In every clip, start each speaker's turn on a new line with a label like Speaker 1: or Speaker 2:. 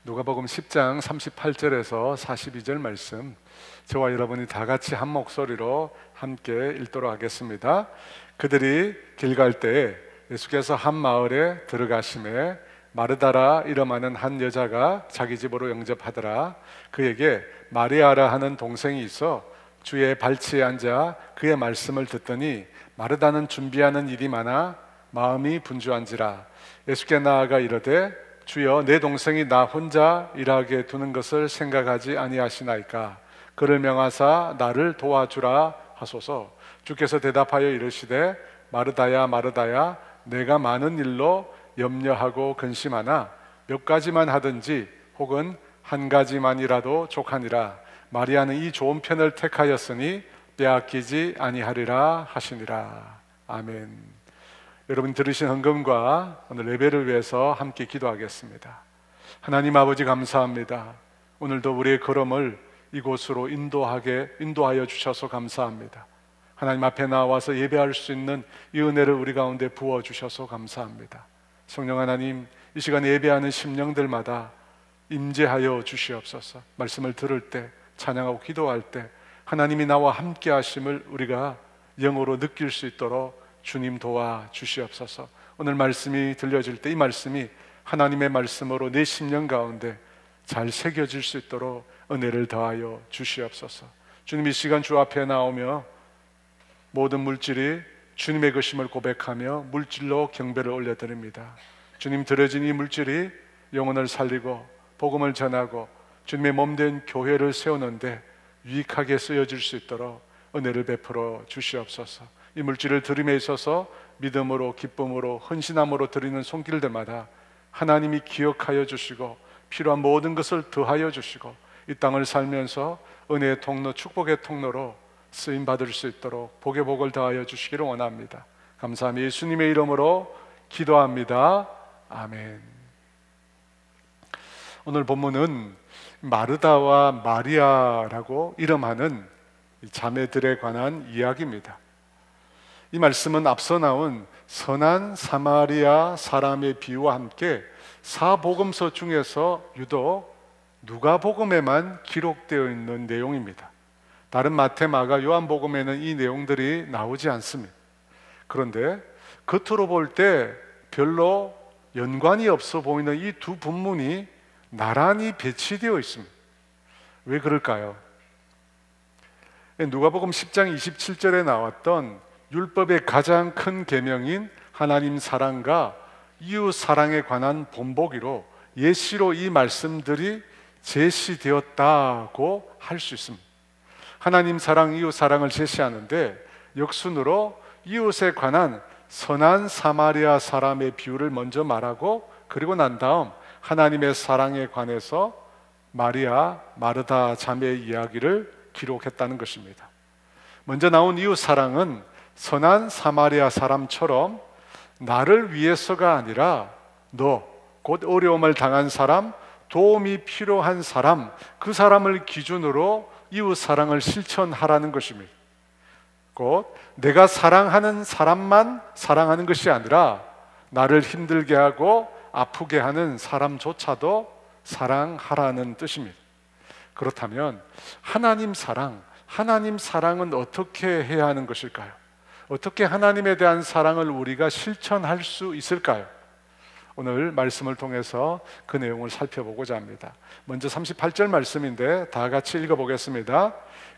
Speaker 1: 누가복음 10장 38절에서 42절 말씀, 저와 여러분이 다 같이 한 목소리로 함께 읽도록 하겠습니다. 그들이 길 갈 때에 예수께서 한 마을에 들어가심에 마르다라 이름하는 한 여자가 자기 집으로 영접하더라. 그에게 마리아라 하는 동생이 있어 주의 발치에 앉아 그의 말씀을 듣더니 마르다는 준비하는 일이 많아 마음이 분주한지라. 예수께 나아가 이르되 주여, 내 동생이 나 혼자 일하게 두는 것을 생각하지 아니하시나이까? 그를 명하사 나를 도와주라 하소서. 주께서 대답하여 이르시되 마르다야 마르다야, 내가 많은 일로 염려하고 근심하나 몇 가지만 하든지 혹은 한 가지만이라도 족하니라. 마리아는 이 좋은 편을 택하였으니 빼앗기지 아니하리라 하시니라. 아멘. 여러분 들으신 헌금과 오늘 예배를 위해서 함께 기도하겠습니다. 하나님 아버지, 감사합니다. 오늘도 우리의 걸음을 이곳으로 인도하여 주셔서 감사합니다. 하나님 앞에 나와서 예배할 수 있는 이 은혜를 우리 가운데 부어주셔서 감사합니다. 성령 하나님, 이 시간에 예배하는 심령들마다 임재하여 주시옵소서. 말씀을 들을 때, 찬양하고 기도할 때 하나님이 나와 함께 하심을 우리가 영으로 느낄 수 있도록 주님 도와 주시옵소서. 오늘 말씀이 들려질 때 이 말씀이 하나님의 말씀으로 내 심령 가운데 잘 새겨질 수 있도록 은혜를 더하여 주시옵소서. 주님, 이 시간 주 앞에 나오며 모든 물질이 주님의 것임을 고백하며 물질로 경배를 올려드립니다. 주님, 드려진 이 물질이 영혼을 살리고 복음을 전하고 주님의 몸된 교회를 세우는데 유익하게 쓰여질 수 있도록 은혜를 베풀어 주시옵소서. 이 물질을 드림에 있어서 믿음으로, 기쁨으로, 헌신함으로 드리는 손길들마다 하나님이 기억하여 주시고 필요한 모든 것을 더하여 주시고 이 땅을 살면서 은혜의 통로, 축복의 통로로 쓰임받을 수 있도록 복의 복을 더하여 주시기를 원합니다. 감사합니다. 예수님의 이름으로 기도합니다. 아멘. 오늘 본문은 마르다와 마리아라고 이름하는 자매들에 관한 이야기입니다. 이 말씀은 앞서 나온 선한 사마리아 사람의 비유와 함께 사복음서 중에서 유독 누가복음에만 기록되어 있는 내용입니다. 다른 마태, 마가, 요한복음에는 이 내용들이 나오지 않습니다. 그런데 겉으로 볼 때 별로 연관이 없어 보이는 이 두 본문이 나란히 배치되어 있습니다. 왜 그럴까요? 누가복음 10장 27절에 나왔던 율법의 가장 큰 계명인 하나님 사랑과 이웃 사랑에 관한 본보기로 예시로 이 말씀들이 제시되었다고 할 수 있습니다. 하나님 사랑, 이웃 사랑을 제시하는데 역순으로 이웃에 관한 선한 사마리아 사람의 비유를 먼저 말하고 그리고 난 다음 하나님의 사랑에 관해서 마리아, 마르다 자매의 이야기를 기록했다는 것입니다. 먼저 나온 이웃 사랑은 선한 사마리아 사람처럼 나를 위해서가 아니라 너, 곧 어려움을 당한 사람, 도움이 필요한 사람, 그 사람을 기준으로 이웃 사랑을 실천하라는 것입니다. 곧 내가 사랑하는 사람만 사랑하는 것이 아니라 나를 힘들게 하고 아프게 하는 사람조차도 사랑하라는 뜻입니다. 그렇다면 하나님 사랑은 어떻게 해야 하는 것일까요? 어떻게 하나님에 대한 사랑을 우리가 실천할 수 있을까요? 오늘 말씀을 통해서 그 내용을 살펴보고자 합니다. 먼저 38절 말씀인데 다 같이 읽어보겠습니다.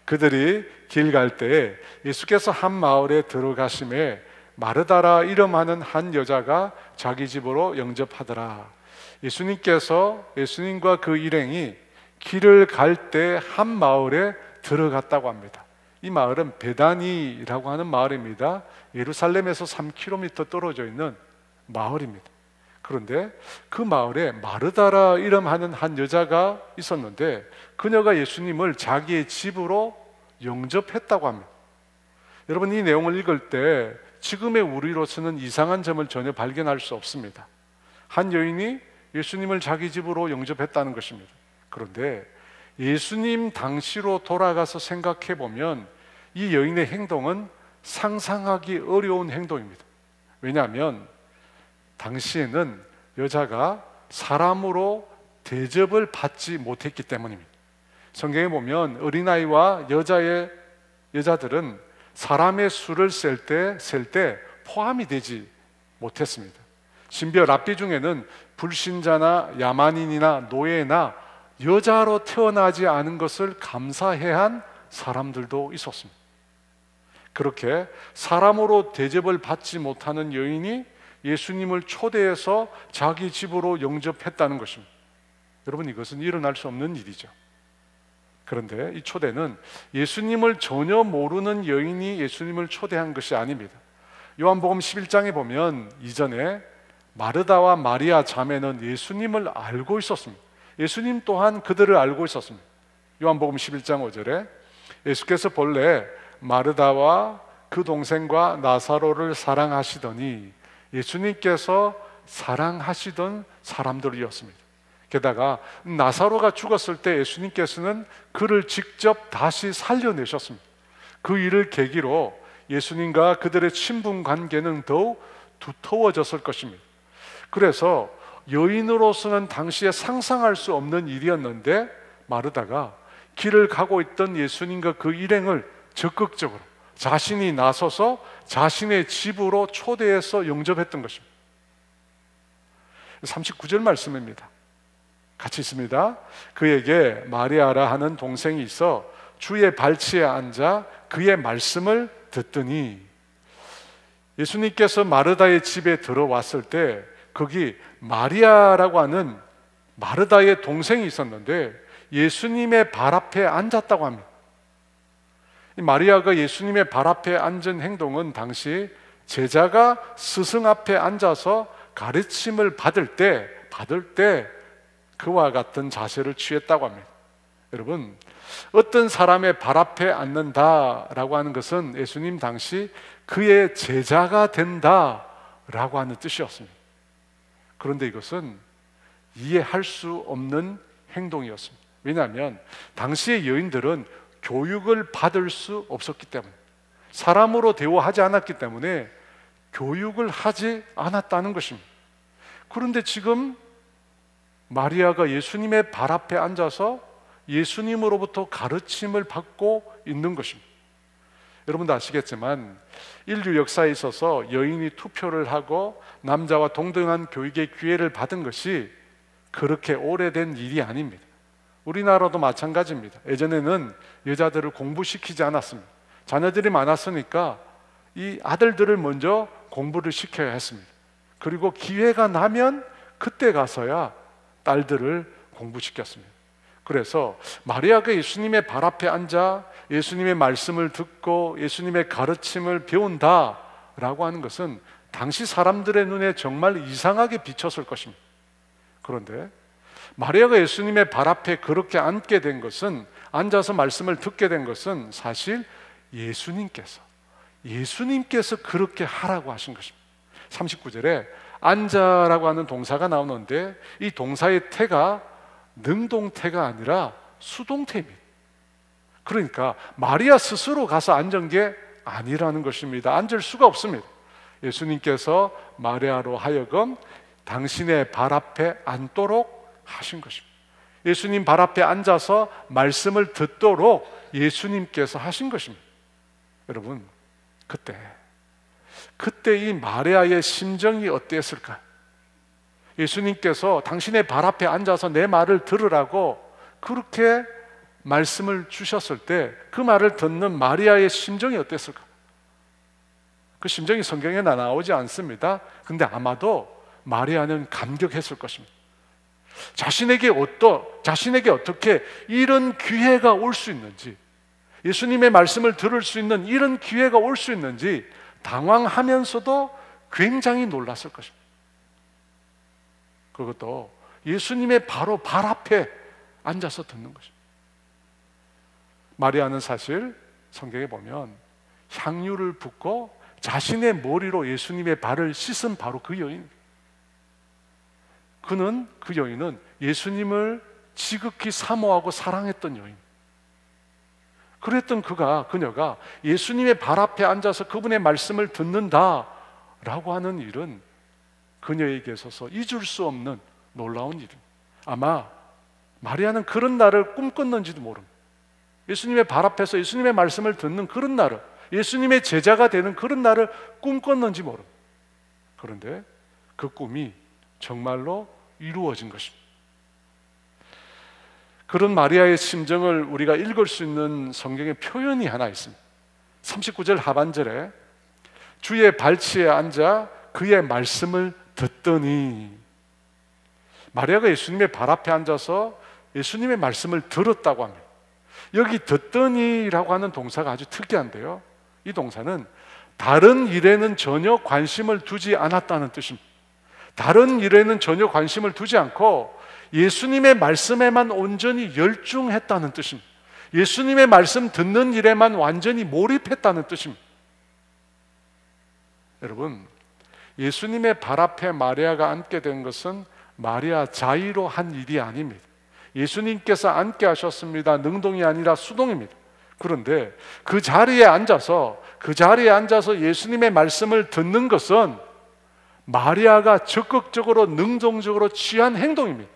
Speaker 1: 그들이 길 갈 때에 예수께서 한 마을에 들어가심에 마르다라 이름하는 한 여자가 자기 집으로 영접하더라. 예수님과 그 일행이 길을 갈 때 한 마을에 들어갔다고 합니다. 이 마을은 베다니라고 하는 마을입니다. 예루살렘에서 3km 떨어져 있는 마을입니다. 그런데 그 마을에 마르다라 이름하는 한 여자가 있었는데 그녀가 예수님을 자기의 집으로 영접했다고 합니다. 여러분, 이 내용을 읽을 때 지금의 우리로서는 이상한 점을 전혀 발견할 수 없습니다. 한 여인이 예수님을 자기 집으로 영접했다는 것입니다. 그런데 예수님 당시로 돌아가서 생각해 보면 이 여인의 행동은 상상하기 어려운 행동입니다. 왜냐하면 당시에는 여자가 사람으로 대접을 받지 못했기 때문입니다. 성경에 보면 어린아이와 여자들은 사람의 수를 셀 때 포함이 되지 못했습니다. 신비어 랍비 중에는 불신자나 야만인이나 노예나 여자로 태어나지 않은 것을 감사해야 한 사람들도 있었습니다. 그렇게 사람으로 대접을 받지 못하는 여인이 예수님을 초대해서 자기 집으로 영접했다는 것입니다. 여러분, 이것은 일어날 수 없는 일이죠. 그런데 이 초대는 예수님을 전혀 모르는 여인이 예수님을 초대한 것이 아닙니다. 요한복음 11장에 보면 이전에 마르다와 마리아 자매는 예수님을 알고 있었습니다. 예수님 또한 그들을 알고 있었습니다. 요한복음 11장 5절에 예수께서 본래 마르다와 그 동생과 나사로를 사랑하시더니 예수님께서 사랑하시던 사람들이었습니다. 게다가 나사로가 죽었을 때 예수님께서는 그를 직접 다시 살려내셨습니다. 그 일을 계기로 예수님과 그들의 친분 관계는 더욱 두터워졌을 것입니다. 그래서 여인으로서는 당시에 상상할 수 없는 일이었는데 마르다가 길을 가고 있던 예수님과 그 일행을 적극적으로 자신이 나서서 자신의 집으로 초대해서 영접했던 것입니다. 39절 말씀입니다. 같이 있습니다. 그에게 마리아라 하는 동생이 있어 주의 발치에 앉아 그의 말씀을 듣더니, 예수님께서 마르다의 집에 들어왔을 때 거기 마리아라고 하는 마르다의 동생이 있었는데 예수님의 발 앞에 앉았다고 합니다. 이 마리아가 예수님의 발 앞에 앉은 행동은 당시 제자가 스승 앞에 앉아서 가르침을 받을 때 그와 같은 자세를 취했다고 합니다. 여러분, 어떤 사람의 발 앞에 앉는다라고 하는 것은 예수님 당시 그의 제자가 된다라고 하는 뜻이었습니다. 그런데 이것은 이해할 수 없는 행동이었습니다. 왜냐하면 당시의 여인들은 교육을 받을 수 없었기 때문에, 사람으로 대우하지 않았기 때문에 교육을 하지 않았다는 것입니다. 그런데 지금 마리아가 예수님의 발 앞에 앉아서 예수님으로부터 가르침을 받고 있는 것입니다. 여러분도 아시겠지만 인류 역사에 있어서 여인이 투표를 하고 남자와 동등한 교육의 기회를 받은 것이 그렇게 오래된 일이 아닙니다. 우리나라도 마찬가지입니다. 예전에는 여자들을 공부시키지 않았습니다. 자녀들이 많았으니까 이 아들들을 먼저 공부를 시켜야 했습니다. 그리고 기회가 나면 그때 가서야 딸들을 공부시켰습니다. 그래서 마리아가 예수님의 발 앞에 앉아 예수님의 말씀을 듣고 예수님의 가르침을 배운다라고 하는 것은 당시 사람들의 눈에 정말 이상하게 비쳤을 것입니다. 그런데 마리아가 예수님의 발 앞에 그렇게 앉게 된 것은, 앉아서 말씀을 듣게 된 것은 사실 예수님께서 그렇게 하라고 하신 것입니다. 39절에 앉아라고 하는 동사가 나오는데 이 동사의 태가 능동태가 아니라 수동태입니다. 그러니까 마리아 스스로 가서 앉은 게 아니라는 것입니다. 앉을 수가 없습니다. 예수님께서 마리아로 하여금 당신의 발 앞에 앉도록 하신 것입니다. 예수님 발 앞에 앉아서 말씀을 듣도록 예수님께서 하신 것입니다. 여러분, 그때 이 마리아의 심정이 어땠을까? 예수님께서 당신의 발 앞에 앉아서 내 말을 들으라고 그렇게 말씀을 주셨을 때 그 말을 듣는 마리아의 심정이 어땠을까? 그 심정이 성경에 나오지 않습니다. 근데 아마도 마리아는 감격했을 것입니다. 자신에게 어떻게 이런 기회가 올 수 있는지, 예수님의 말씀을 들을 수 있는 이런 기회가 올 수 있는지 당황하면서도 굉장히 놀랐을 것입니다. 그것도 예수님의 바로 발 앞에 앉아서 듣는 것입니다. 마리아는 사실 성경에 보면 향유를 붓고 자신의 머리로 예수님의 발을 씻은 바로 그 여인. 그 여인은 예수님을 지극히 사모하고 사랑했던 여인. 그랬던 그녀가 예수님의 발 앞에 앉아서 그분의 말씀을 듣는다라고 하는 일은 그녀에게 있어서 잊을 수 없는 놀라운 일입니다. 아마 마리아는 그런 날을 꿈꿨는지도 모릅니다. 예수님의 발 앞에서 예수님의 말씀을 듣는 그런 날을, 예수님의 제자가 되는 그런 날을 꿈꿨는지 모릅니다. 그런데 그 꿈이 정말로 이루어진 것입니다. 그런 마리아의 심정을 우리가 읽을 수 있는 성경의 표현이 하나 있습니다. 39절 하반절에 주의 발치에 앉아 그의 말씀을 듣더니, 마리아가 예수님의 발 앞에 앉아서 예수님의 말씀을 들었다고 합니다. 여기 듣더니라고 하는 동사가 아주 특이한데요, 이 동사는 다른 일에는 전혀 관심을 두지 않았다는 뜻입니다. 다른 일에는 전혀 관심을 두지 않고 예수님의 말씀에만 온전히 열중했다는 뜻입니다. 예수님의 말씀 듣는 일에만 완전히 몰입했다는 뜻입니다. 여러분, 예수님의 발 앞에 마리아가 앉게 된 것은 마리아 자의로 한 일이 아닙니다. 예수님께서 앉게 하셨습니다. 능동이 아니라 수동입니다. 그런데 그 자리에 앉아서 예수님의 말씀을 듣는 것은 마리아가 적극적으로 능동적으로 취한 행동입니다.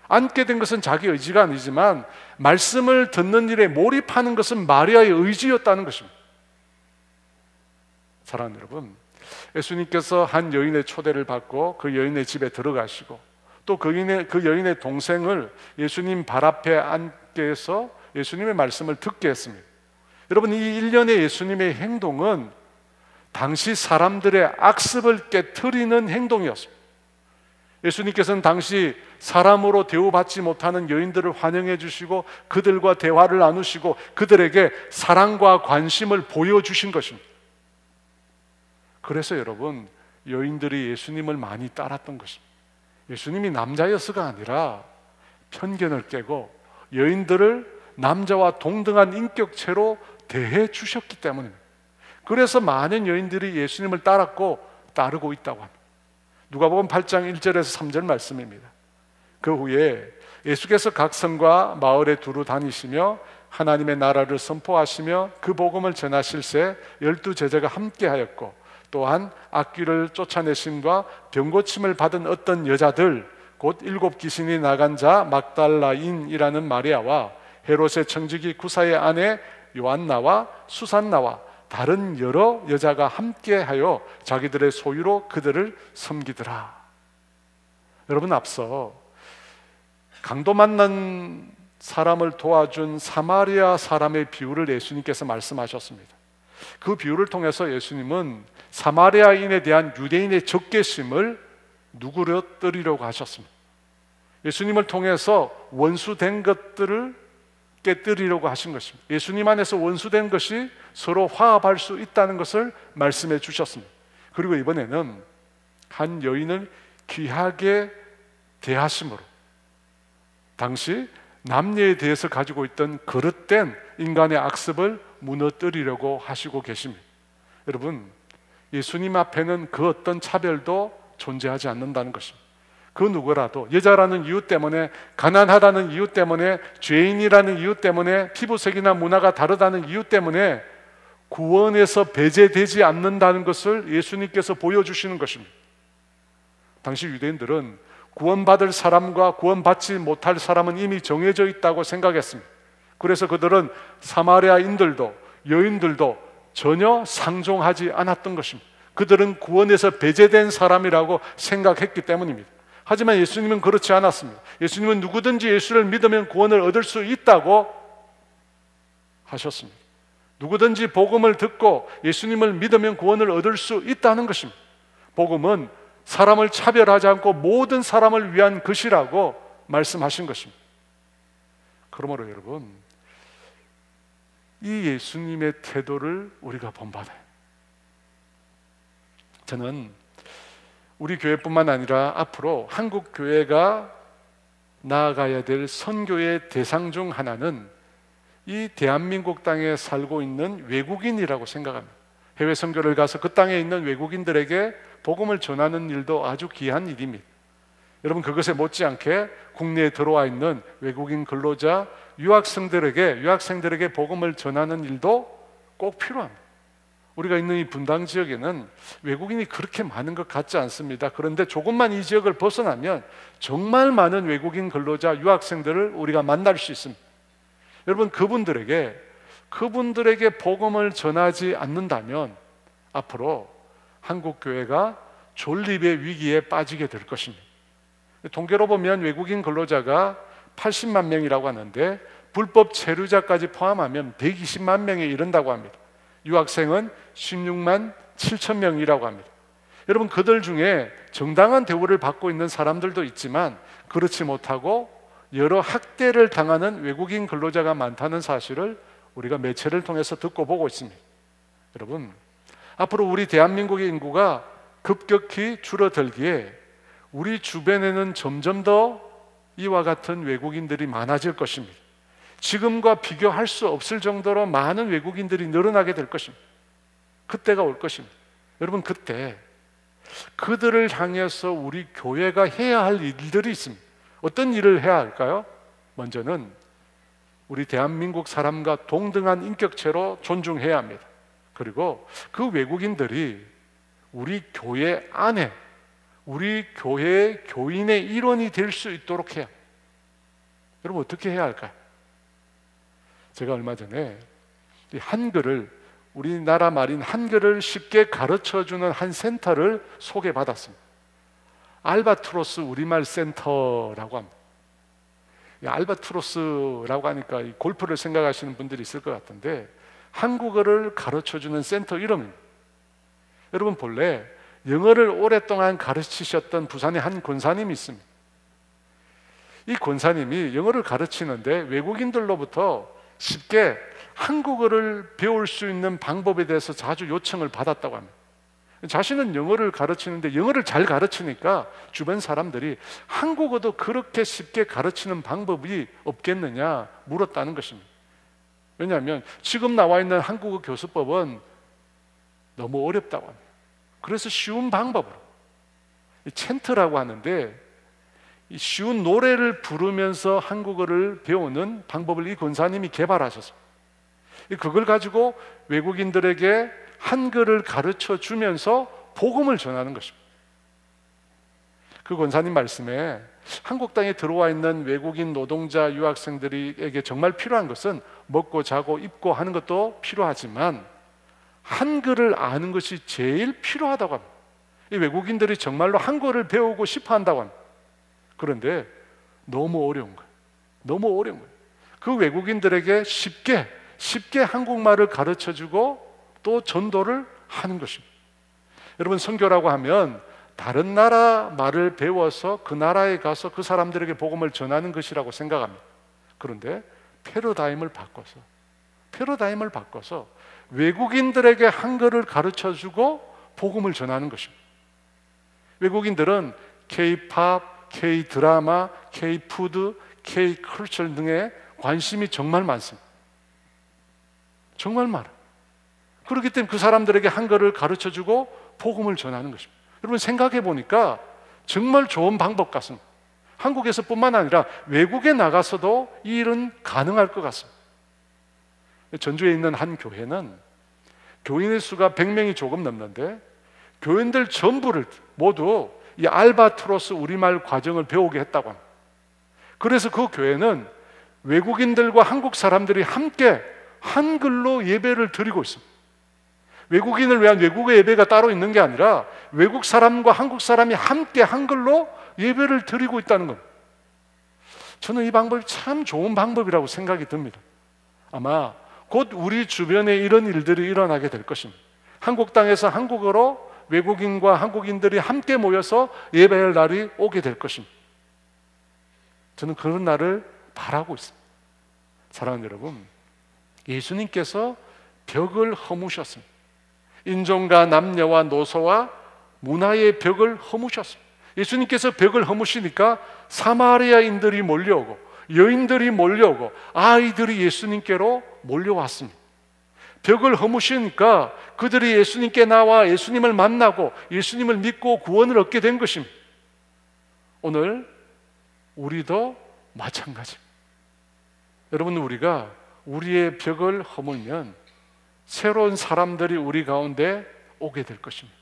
Speaker 1: 앉게 된 것은 자기 의지가 아니지만 말씀을 듣는 일에 몰입하는 것은 마리아의 의지였다는 것입니다. 사랑하는 여러분, 예수님께서 한 여인의 초대를 받고 그 여인의 집에 들어가시고 또 그 여인의 동생을 예수님 발 앞에 앉게 해서 예수님의 말씀을 듣게 했습니다. 여러분, 이 일련의 예수님의 행동은 당시 사람들의 악습을 깨트리는 행동이었습니다. 예수님께서는 당시 사람으로 대우받지 못하는 여인들을 환영해 주시고 그들과 대화를 나누시고 그들에게 사랑과 관심을 보여주신 것입니다. 그래서 여러분, 여인들이 예수님을 많이 따랐던 것입니다. 예수님이 남자여서가 아니라 편견을 깨고 여인들을 남자와 동등한 인격체로 대해 주셨기 때문입니다. 그래서 많은 여인들이 예수님을 따랐고 따르고 있다고 합니다. 누가복음 8장 1절에서 3절 말씀입니다. 그 후에 예수께서 각 성과 마을에 두루 다니시며 하나님의 나라를 선포하시며 그 복음을 전하실새 12 제자가 함께하였고, 또한 악귀를 쫓아내심과 병고침을 받은 어떤 여자들, 곧 7 귀신이 나간 자 막달라인이라는 마리아와 헤롯의 청지기 구사의 아내 요한나와 수산나와 다른 여러 여자가 함께하여 자기들의 소유로 그들을 섬기더라. 여러분, 앞서 강도 만난 사람을 도와준 사마리아 사람의 비유를 예수님께서 말씀하셨습니다. 그 비유를 통해서 예수님은 사마리아인에 대한 유대인의 적개심을 누그러뜨리려고 하셨습니다. 예수님을 통해서 원수된 것들을 깨뜨리려고 하신 것입니다. 예수님 안에서 원수된 것이 서로 화합할 수 있다는 것을 말씀해 주셨습니다. 그리고 이번에는 한 여인을 귀하게 대하심으로 당시 남녀에 대해서 가지고 있던 그릇된 인간의 악습을 무너뜨리려고 하시고 계십니다. 여러분, 예수님 앞에는 그 어떤 차별도 존재하지 않는다는 것입니다. 그 누구라도 여자라는 이유 때문에, 가난하다는 이유 때문에, 죄인이라는 이유 때문에, 피부색이나 문화가 다르다는 이유 때문에 구원에서 배제되지 않는다는 것을 예수님께서 보여주시는 것입니다. 당시 유대인들은 구원받을 사람과 구원받지 못할 사람은 이미 정해져 있다고 생각했습니다. 그래서 그들은 사마리아인들도 여인들도 전혀 상종하지 않았던 것입니다. 그들은 구원에서 배제된 사람이라고 생각했기 때문입니다. 하지만 예수님은 그렇지 않았습니다. 예수님은 누구든지 예수를 믿으면 구원을 얻을 수 있다고 하셨습니다. 누구든지 복음을 듣고 예수님을 믿으면 구원을 얻을 수 있다는 것입니다. 복음은 사람을 차별하지 않고 모든 사람을 위한 것이라고 말씀하신 것입니다. 그러므로 여러분, 이 예수님의 태도를 우리가 본받아요. 저는 우리 교회뿐만 아니라 앞으로 한국 교회가 나아가야 될 선교의 대상 중 하나는 이 대한민국 땅에 살고 있는 외국인이라고 생각합니다. 해외 선교를 가서 그 땅에 있는 외국인들에게 복음을 전하는 일도 아주 귀한 일입니다. 여러분, 그것에 못지않게 국내에 들어와 있는 외국인 근로자, 유학생들에게 복음을 전하는 일도 꼭 필요합니다. 우리가 있는 이 분당 지역에는 외국인이 그렇게 많은 것 같지 않습니다. 그런데 조금만 이 지역을 벗어나면 정말 많은 외국인 근로자, 유학생들을 우리가 만날 수 있습니다. 여러분, 그분들에게 복음을 전하지 않는다면 앞으로 한국 교회가 존립의 위기에 빠지게 될 것입니다. 통계로 보면 외국인 근로자가 80만 명이라고 하는데 불법 체류자까지 포함하면 120만 명에 이른다고 합니다. 유학생은 16만 7천 명이라고 합니다. 여러분, 그들 중에 정당한 대우를 받고 있는 사람들도 있지만 그렇지 못하고 여러 학대를 당하는 외국인 근로자가 많다는 사실을 우리가 매체를 통해서 듣고 보고 있습니다. 여러분, 앞으로 우리 대한민국의 인구가 급격히 줄어들기에 우리 주변에는 점점 더 이와 같은 외국인들이 많아질 것입니다. 지금과 비교할 수 없을 정도로 많은 외국인들이 늘어나게 될 것입니다. 그때가 올 것입니다. 여러분, 그때 그들을 향해서 우리 교회가 해야 할 일들이 있습니다. 어떤 일을 해야 할까요? 먼저는 우리 대한민국 사람과 동등한 인격체로 존중해야 합니다. 그리고 그 외국인들이 우리 교회 안에 우리 교회의 교인의 일원이 될 수 있도록 해야. 여러분, 어떻게 해야 할까요? 제가 얼마 전에 이 한글을, 우리나라 말인 한글을 쉽게 가르쳐주는 한 센터를 소개받았습니다. 알바트로스 우리말 센터라고 합니다. 알바트로스라고 하니까 이 골프를 생각하시는 분들이 있을 것 같은데 한국어를 가르쳐주는 센터 이름입니다. 여러분, 본래 영어를 오랫동안 가르치셨던 부산의 한 권사님이 있습니다. 이 권사님이 영어를 가르치는데 외국인들로부터 쉽게 한국어를 배울 수 있는 방법에 대해서 자주 요청을 받았다고 합니다. 자신은 영어를 가르치는데 영어를 잘 가르치니까 주변 사람들이 한국어도 그렇게 쉽게 가르치는 방법이 없겠느냐 물었다는 것입니다. 왜냐하면 지금 나와 있는 한국어 교수법은 너무 어렵다고 합니다. 그래서 쉬운 방법으로 챈트라고 하는데 이 쉬운 노래를 부르면서 한국어를 배우는 방법을 이 권사님이 개발하셨어요. 그걸 가지고 외국인들에게 한글을 가르쳐 주면서 복음을 전하는 것입니다. 그 권사님 말씀에 한국 땅에 들어와 있는 외국인 노동자 유학생들에게 정말 필요한 것은 먹고 자고 입고 하는 것도 필요하지만 한글을 아는 것이 제일 필요하다고 합니다. 이 외국인들이 정말로 한글을 배우고 싶어 한다고 합니다. 그런데 너무 어려운 거예요. 너무 어려운 거예요. 그 외국인들에게 쉽게 한국말을 가르쳐주고 또 전도를 하는 것입니다. 여러분, 선교라고 하면 다른 나라 말을 배워서 그 나라에 가서 그 사람들에게 복음을 전하는 것이라고 생각합니다. 그런데 패러다임을 바꿔서 외국인들에게 한글을 가르쳐주고 복음을 전하는 것입니다. 외국인들은 K-팝, K-드라마, K-푸드, K-컬처 등에 관심이 정말 많습니다. 정말 많아요. 그렇기 때문에 그 사람들에게 한글을 가르쳐주고 복음을 전하는 것입니다. 여러분, 생각해 보니까 정말 좋은 방법 같습니다. 한국에서뿐만 아니라 외국에 나가서도 이 일은 가능할 것 같습니다. 전주에 있는 한 교회는 교인의 수가 100명이 조금 넘는데 교인들 전부를 모두 이 알바트로스 우리말 과정을 배우게 했다고 합니다. 그래서 그 교회는 외국인들과 한국 사람들이 함께 한글로 예배를 드리고 있습니다. 외국인을 위한 외국의 예배가 따로 있는 게 아니라 외국 사람과 한국 사람이 함께 한글로 예배를 드리고 있다는 겁니다. 저는 이 방법이 참 좋은 방법이라고 생각이 듭니다. 아마 곧 우리 주변에 이런 일들이 일어나게 될 것입니다. 한국 땅에서 한국어로 외국인과 한국인들이 함께 모여서 예배할 날이 오게 될 것입니다. 저는 그런 날을 바라고 있습니다. 사랑하는 여러분, 예수님께서 벽을 허무셨습니다. 인종과 남녀와 노소와 문화의 벽을 허무셨습니다. 예수님께서 벽을 허무시니까 사마리아인들이 몰려오고 여인들이 몰려오고 아이들이 예수님께로 몰려왔습니다. 벽을 허무시니까 그들이 예수님께 나와 예수님을 만나고 예수님을 믿고 구원을 얻게 된 것입니다. 오늘 우리도 마찬가지입니다. 여러분, 우리가 우리의 벽을 허물면 새로운 사람들이 우리 가운데 오게 될 것입니다.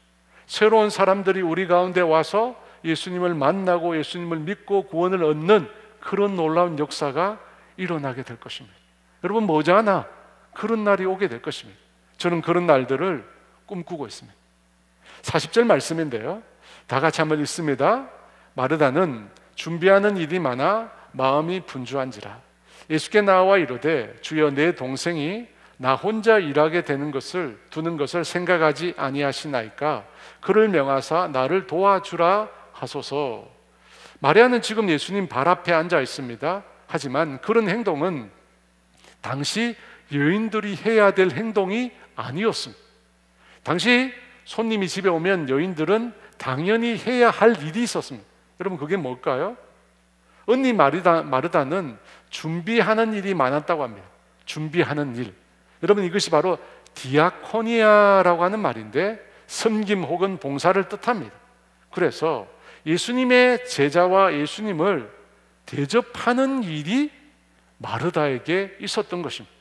Speaker 1: 새로운 사람들이 우리 가운데 와서 예수님을 만나고 예수님을 믿고 구원을 얻는 그런 놀라운 역사가 일어나게 될 것입니다. 여러분, 머지않아 그런 날이 오게 될 것입니다. 저는 그런 날들을 꿈꾸고 있습니다. 40절 말씀인데요, 다 같이 한번 읽습니다. 마르다는 준비하는 일이 많아 마음이 분주한지라 예수께 나와 이르되 주여 내 동생이 나 혼자 일하게 두는 것을 생각하지 아니하시나이까 그를 명하사 나를 도와주라 하소서. 마리아는 지금 예수님 발 앞에 앉아 있습니다. 하지만 그런 행동은 당시 여인들이 해야 될 행동이 아니었습니다. 당시 손님이 집에 오면 여인들은 당연히 해야 할 일이 있었습니다. 여러분, 그게 뭘까요? 언니 마르다는 준비하는 일이 많았다고 합니다. 준비하는 일. 여러분, 이것이 바로 디아코니아라고 하는 말인데 섬김 혹은 봉사를 뜻합니다. 그래서 예수님의 제자와 예수님을 대접하는 일이 마르다에게 있었던 것입니다.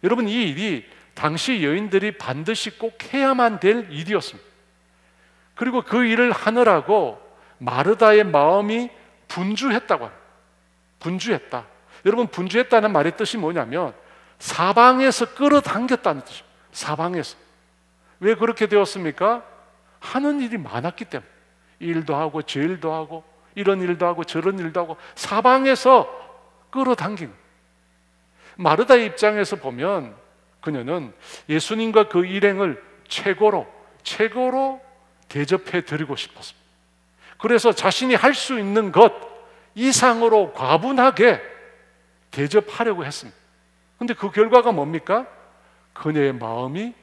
Speaker 1: 여러분, 이 일이 당시 여인들이 반드시 꼭 해야만 될 일이었습니다. 그리고 그 일을 하느라고 마르다의 마음이 분주했다고 합니다. 분주했다. 여러분, 분주했다는 말의 뜻이 뭐냐면 사방에서 끌어당겼다는 뜻입니다. 사방에서. 왜 그렇게 되었습니까? 하는 일이 많았기 때문에. 일도 하고 저 일도 하고 이런 일도 하고 저런 일도 하고 사방에서 끌어당긴. 마르다의 입장에서 보면 그녀는 예수님과 그 일행을 최고로 대접해 드리고 싶었습니다. 그래서 자신이 할 수 있는 것 이상으로 과분하게 대접하려고 했습니다. 그런데 그 결과가 뭡니까? 그녀의 마음이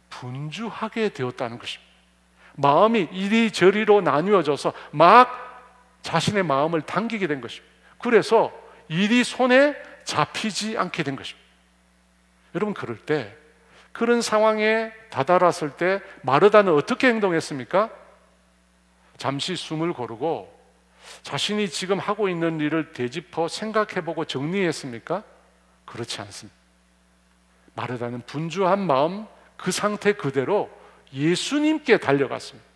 Speaker 1: 분주하게 되었다는 것입니다. 마음이 이리저리로 나뉘어져서 막 자신의 마음을 당기게 된 것입니다. 그래서 일이 손에 잡히지 않게 된 것입니다. 여러분, 그럴 때, 그런 상황에 다다랐을 때 마르다는 어떻게 행동했습니까? 잠시 숨을 고르고 자신이 지금 하고 있는 일을 되짚어 생각해보고 정리했습니까? 그렇지 않습니다. 마르다는 분주한 마음, 그 상태 그대로 예수님께 달려갔습니다.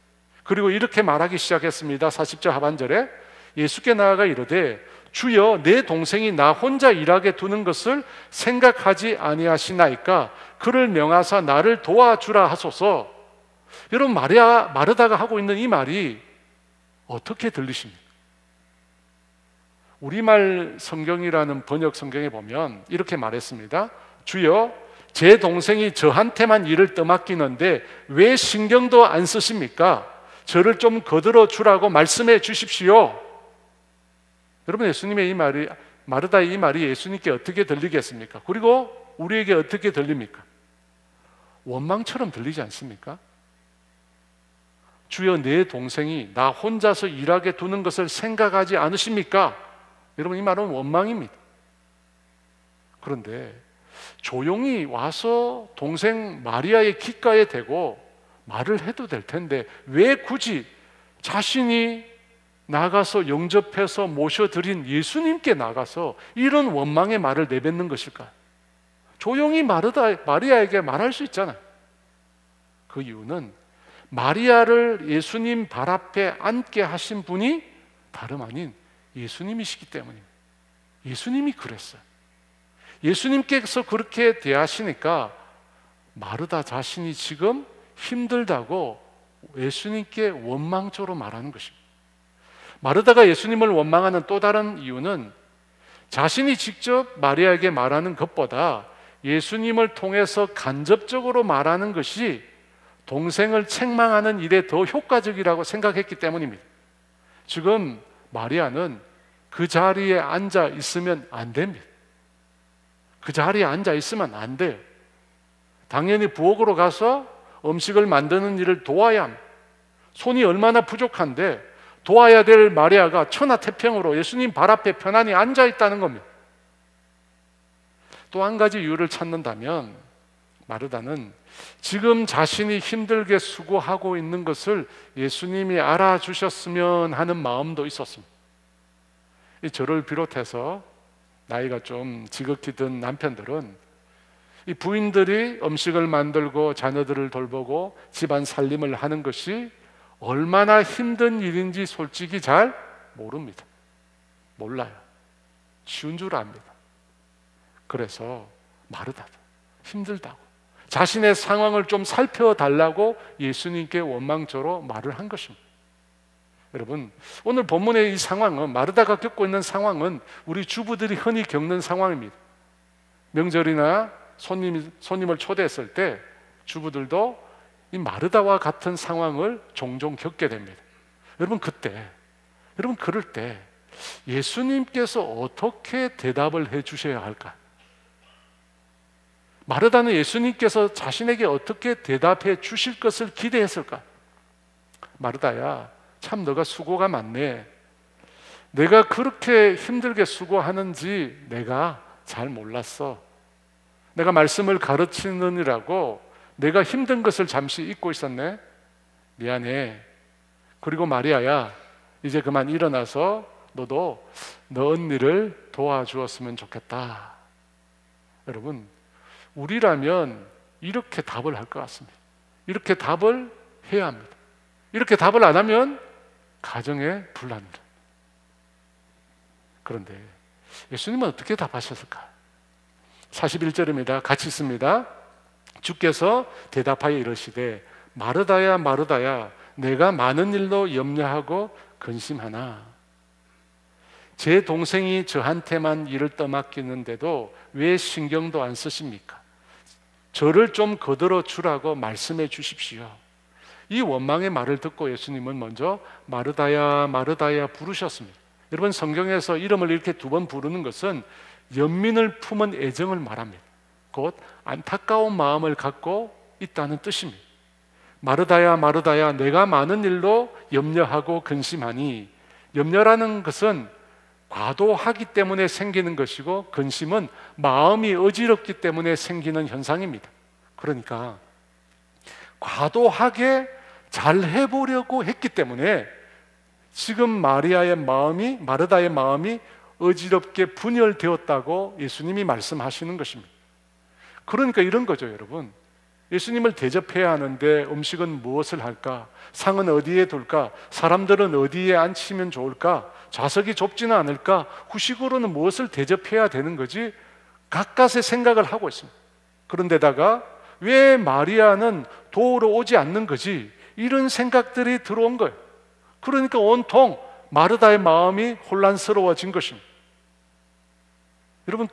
Speaker 1: 그리고 이렇게 말하기 시작했습니다. 40절 하반절에 예수께 나아가 이르되 주여 내 동생이 나 혼자 일하게 두는 것을 생각하지 아니하시나이까 그를 명하사 나를 도와주라 하소서. 여러분, 마르다가 하고 있는 이 말이 어떻게 들리십니까? 우리말 성경이라는 번역 성경에 보면 이렇게 말했습니다. 주여 제 동생이 저한테만 일을 떠맡기는데 왜 신경도 안 쓰십니까? 저를 좀 거들어 주라고 말씀해 주십시오. 여러분, 예수님의 이 말이, 마르다의 이 말이 예수님께 어떻게 들리겠습니까? 그리고 우리에게 어떻게 들립니까? 원망처럼 들리지 않습니까? 주여 내 동생이 나 혼자서 일하게 두는 것을 생각하지 않으십니까? 여러분, 이 말은 원망입니다. 그런데 조용히 와서 동생 마리아의 귓가에 대고 말을 해도 될 텐데 왜 굳이 자신이 나가서 영접해서 모셔드린 예수님께 나가서 이런 원망의 말을 내뱉는 것일까? 조용히 마리아에게 말할 수 있잖아요. 그 이유는 마리아를 예수님 발 앞에 앉게 하신 분이 다름 아닌 예수님이시기 때문입니다. 예수님이 그랬어요. 예수님께서 그렇게 대하시니까 마르다 자신이 지금 힘들다고 예수님께 원망조로 말하는 것입니다. 마르다가 예수님을 원망하는 또 다른 이유는 자신이 직접 마리아에게 말하는 것보다 예수님을 통해서 간접적으로 말하는 것이 동생을 책망하는 일에 더 효과적이라고 생각했기 때문입니다. 지금 마리아는 그 자리에 앉아 있으면 안 됩니다. 그 자리에 앉아 있으면 안 돼요. 당연히 부엌으로 가서 음식을 만드는 일을 도와야 합니다. 손이 얼마나 부족한데 도와야 될 마리아가 천하태평으로 예수님 발 앞에 편안히 앉아 있다는 겁니다. 또 한 가지 이유를 찾는다면 마르다는 지금 자신이 힘들게 수고하고 있는 것을 예수님이 알아주셨으면 하는 마음도 있었습니다. 저를 비롯해서 나이가 좀 지극히 든 남편들은 이 부인들이 음식을 만들고 자녀들을 돌보고 집안 살림을 하는 것이 얼마나 힘든 일인지 솔직히 잘 모릅니다. 몰라요. 쉬운 줄 압니다. 그래서 마르다고, 힘들다고, 자신의 상황을 좀 살펴달라고 예수님께 원망조로 말을 한 것입니다. 여러분, 오늘 본문의 이 상황은, 마르다가 겪고 있는 상황은 우리 주부들이 흔히 겪는 상황입니다. 명절이나 손님을 초대했을 때 주부들도 이 마르다와 같은 상황을 종종 겪게 됩니다. 여러분, 그럴 때 예수님께서 어떻게 대답을 해 주셔야 할까? 마르다는 예수님께서 자신에게 어떻게 대답해 주실 것을 기대했을까? 마르다야, 참 너가 수고가 많네. 내가 그렇게 힘들게 수고하는지 내가 잘 몰랐어. 내가 말씀을 가르치느니라고 내가 힘든 것을 잠시 잊고 있었네. 미안해. 그리고 마리아야, 이제 그만 일어나서 너도 너 언니를 도와주었으면 좋겠다. 여러분, 우리라면 이렇게 답을 할 것 같습니다. 이렇게 답을 해야 합니다. 이렇게 답을 안 하면 가정에 분란입니다. 그런데 예수님은 어떻게 답하셨을까? 41절입니다. 같이 있습니다. 주께서 대답하여 이르시되 마르다야 마르다야 내가 많은 일로 염려하고 근심하나 제 동생이 저한테만 일을 떠맡기는데도 왜 신경도 안 쓰십니까? 저를 좀 거들어 주라고 말씀해 주십시오. 이 원망의 말을 듣고 예수님은 먼저 마르다야 마르다야 부르셨습니다. 여러분, 성경에서 이름을 이렇게 두 번 부르는 것은 연민을 품은 애정을 말합니다. 곧 안타까운 마음을 갖고 있다는 뜻입니다. 마르다야 마르다야 내가 많은 일로 염려하고 근심하니, 염려라는 것은 과도하기 때문에 생기는 것이고 근심은 마음이 어지럽기 때문에 생기는 현상입니다. 그러니까 과도하게 잘 해보려고 했기 때문에 지금 마르다의 마음이 어지럽게 분열되었다고 예수님이 말씀하시는 것입니다. 그러니까 이런 거죠, 여러분. 예수님을 대접해야 하는데 음식은 무엇을 할까? 상은 어디에 둘까? 사람들은 어디에 앉히면 좋을까? 좌석이 좁지는 않을까? 후식으로는 무엇을 대접해야 되는 거지? 각각의 생각을 하고 있습니다. 그런데다가 왜 마리아는 도우러 오지 않는 거지? 이런 생각들이 들어온 거예요. 그러니까 온통 마르다의 마음이 혼란스러워진 것입니다. 여러분,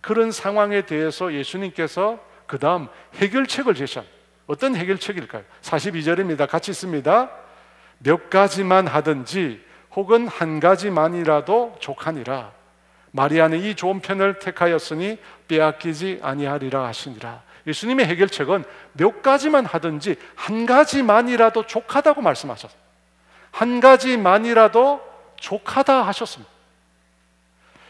Speaker 1: 그런 상황에 대해서 예수님께서 그 다음 해결책을 제시합니다. 어떤 해결책일까요? 42절입니다. 같이 있습니다. 몇 가지만 하든지 혹은 한 가지만이라도 족하니라. 마리아는 이 좋은 편을 택하였으니 빼앗기지 아니하리라 하시니라. 예수님의 해결책은 몇 가지만 하든지 한 가지만이라도 족하다고 말씀하셨어요. 한 가지만이라도 족하다 하셨습니다.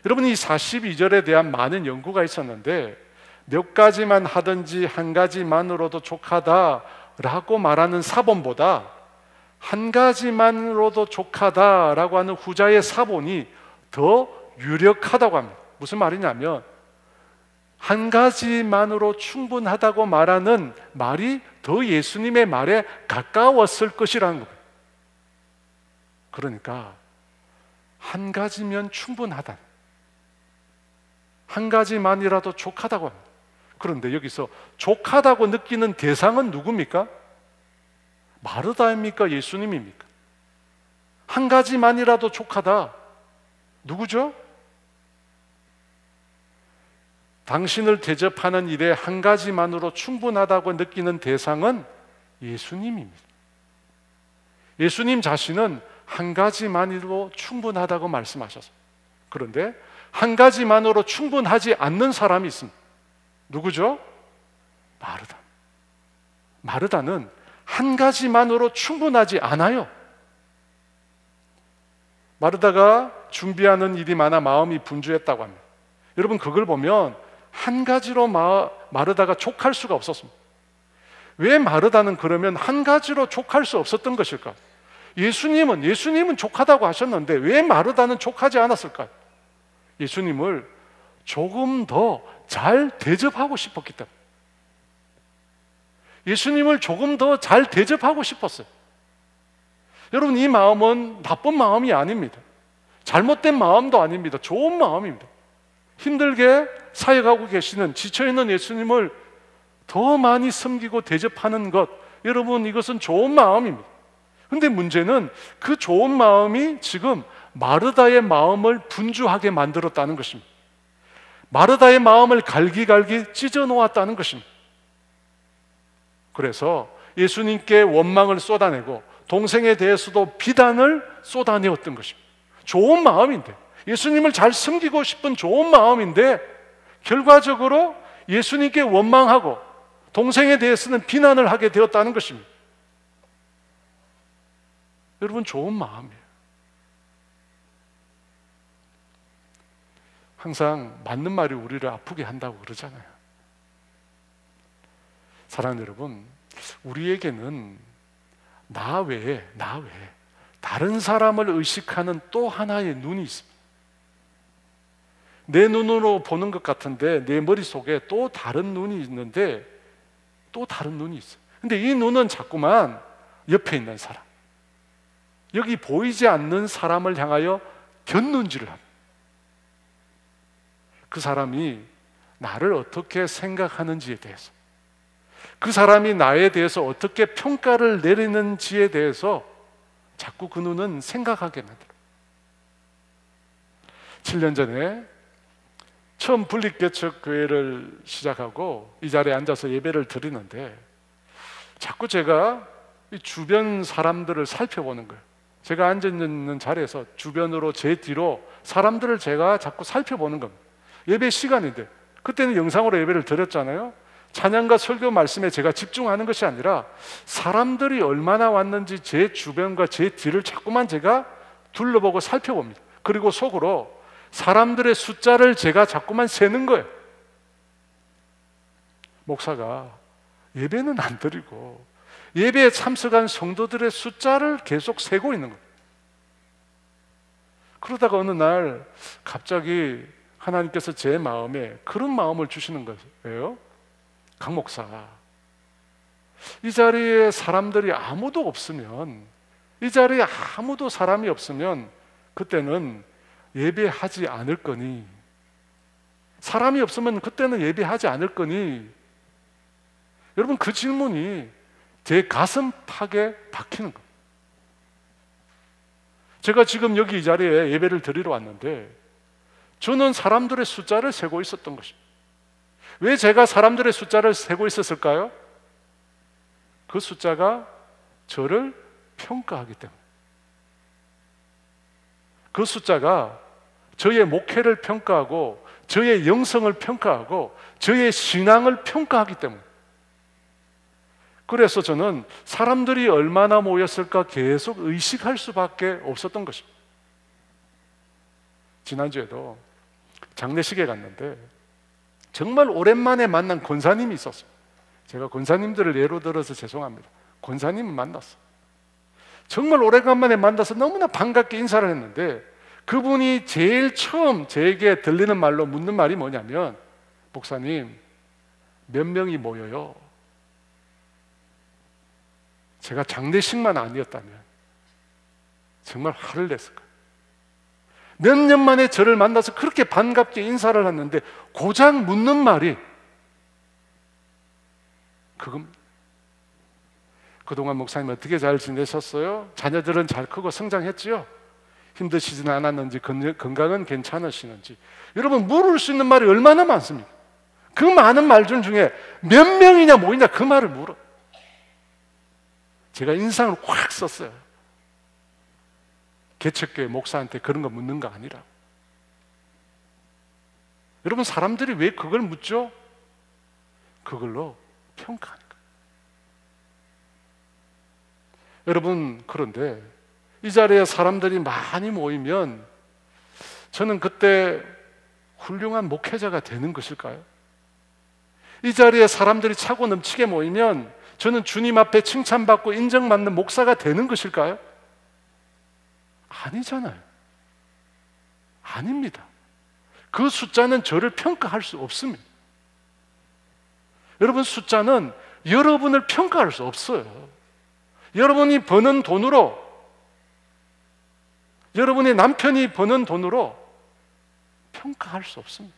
Speaker 1: 여러분, 이 42절에 대한 많은 연구가 있었는데 몇 가지만 하든지 한 가지만으로도 족하다라고 말하는 사본보다 한 가지만으로도 족하다라고 하는 후자의 사본이 더 유력하다고 합니다. 무슨 말이냐면 한 가지만으로 충분하다고 말하는 말이 더 예수님의 말에 가까웠을 것이라는 겁니다. 그러니까 한 가지면 충분하다, 한 가지만이라도 족하다고 합니다. 그런데 여기서 족하다고 느끼는 대상은 누굽니까? 마르다입니까? 예수님입니까? 한 가지만이라도 족하다, 누구죠? 당신을 대접하는 일에 한 가지만으로 충분하다고 느끼는 대상은 예수님입니다. 예수님 자신은 한 가지만으로 충분하다고 말씀하셨어요. 그런데 한 가지만으로 충분하지 않는 사람이 있습니다. 누구죠? 마르다. 마르다는 한 가지만으로 충분하지 않아요. 마르다가 준비하는 일이 많아 마음이 분주했다고 합니다. 여러분, 그걸 보면 한 가지로 마르다가 족할 수가 없었습니다. 왜 마르다는 그러면 한 가지로 족할 수 없었던 것일까? 예수님은 족하다고 하셨는데 왜 마르다는 족하지 않았을까? 예수님을 조금 더 잘 대접하고 싶었기 때문에, 예수님을 조금 더 잘 대접하고 싶었어요. 여러분, 이 마음은 나쁜 마음이 아닙니다. 잘못된 마음도 아닙니다. 좋은 마음입니다. 힘들게 사역하고 계시는, 지쳐있는 예수님을 더 많이 섬기고 대접하는 것, 여러분, 이것은 좋은 마음입니다. 근데 문제는 그 좋은 마음이 지금 마르다의 마음을 분주하게 만들었다는 것입니다. 마르다의 마음을 갈기갈기 찢어 놓았다는 것입니다. 그래서 예수님께 원망을 쏟아내고 동생에 대해서도 비단을 쏟아내었던 것입니다. 좋은 마음인데, 예수님을 잘 섬기고 싶은 좋은 마음인데, 결과적으로 예수님께 원망하고 동생에 대해서는 비난을 하게 되었다는 것입니다. 여러분, 좋은 마음이에요. 항상 맞는 말이 우리를 아프게 한다고 그러잖아요. 사랑하는 여러분, 우리에게는 나 외에 다른 사람을 의식하는 또 하나의 눈이 있습니다. 내 눈으로 보는 것 같은데 내 머릿속에 또 다른 눈이 있는데, 또 다른 눈이 있어요. 근데 이 눈은 자꾸만 옆에 있는 사람, 여기 보이지 않는 사람을 향하여 곁눈질을 합니다. 그 사람이 나를 어떻게 생각하는지에 대해서, 그 사람이 나에 대해서 어떻게 평가를 내리는지에 대해서 자꾸 그 눈은 생각하게 만들어요. 7년 전에 처음 분립개척교회를 시작하고 이 자리에 앉아서 예배를 드리는데, 자꾸 제가 이 주변 사람들을 살펴보는 거예요. 제가 앉아있는 자리에서 주변으로 제 뒤로 사람들을 제가 자꾸 살펴보는 겁니다. 예배 시간인데, 그때는 영상으로 예배를 드렸잖아요. 찬양과 설교 말씀에 제가 집중하는 것이 아니라 사람들이 얼마나 왔는지 제 주변과 제 뒤를 자꾸만 제가 둘러보고 살펴봅니다. 그리고 속으로 사람들의 숫자를 제가 자꾸만 세는 거예요. 목사가 예배는 안 드리고 예배에 참석한 성도들의 숫자를 계속 세고 있는 거예요. 그러다가 어느 날 갑자기 하나님께서 제 마음에 그런 마음을 주시는 거예요. 강 목사, 이 자리에 사람들이 아무도 없으면, 이 자리에 아무도 사람이 없으면 그때는 예배하지 않을 거니, 사람이 없으면 그때는 예배하지 않을 거니. 여러분, 그 질문이 제 가슴팍에 박히는 거예요. 제가 지금 여기 이 자리에 예배를 드리러 왔는데 저는 사람들의 숫자를 세고 있었던 것입니다. 왜 제가 사람들의 숫자를 세고 있었을까요? 그 숫자가 저를 평가하기 때문에, 그 숫자가 저의 목회를 평가하고 저의 영성을 평가하고 저의 신앙을 평가하기 때문에. 그래서 저는 사람들이 얼마나 모였을까 계속 의식할 수밖에 없었던 것입니다. 지난주에도 장례식에 갔는데 정말 오랜만에 만난 권사님이 있었어요. 제가 권사님들을 예로 들어서 죄송합니다. 권사님을 만났어요. 정말 오래간만에 만나서 너무나 반갑게 인사를 했는데, 그분이 제일 처음 저에게 들리는 말로 묻는 말이 뭐냐면, 목사님, 몇 명이 모여요? 제가 장례식만 아니었다면 정말 화를 냈을 거예요. 몇 년 만에 저를 만나서 그렇게 반갑게 인사를 했는데 고작 묻는 말이 그동안 목사님 어떻게 잘 지내셨어요? 자녀들은 잘 크고 성장했지요? 힘드시진 않았는지, 건강은 괜찮으시는지. 여러분, 물을 수 있는 말이 얼마나 많습니까? 그 많은 말들 중에 몇 명이냐 모이냐 그 말을 물어. 제가 인상을 확 썼어요. 개척교회 목사한테 그런 거 묻는 거 아니라. 여러분, 사람들이 왜 그걸 묻죠? 그걸로 평가하는 거예요. 여러분, 그런데 이 자리에 사람들이 많이 모이면 저는 그때 훌륭한 목회자가 되는 것일까요? 이 자리에 사람들이 차고 넘치게 모이면 저는 주님 앞에 칭찬받고 인정받는 목사가 되는 것일까요? 아니잖아요. 아닙니다. 그 숫자는 저를 평가할 수 없습니다. 여러분, 숫자는 여러분을 평가할 수 없어요. 여러분이 버는 돈으로, 여러분의 남편이 버는 돈으로 평가할 수 없습니다.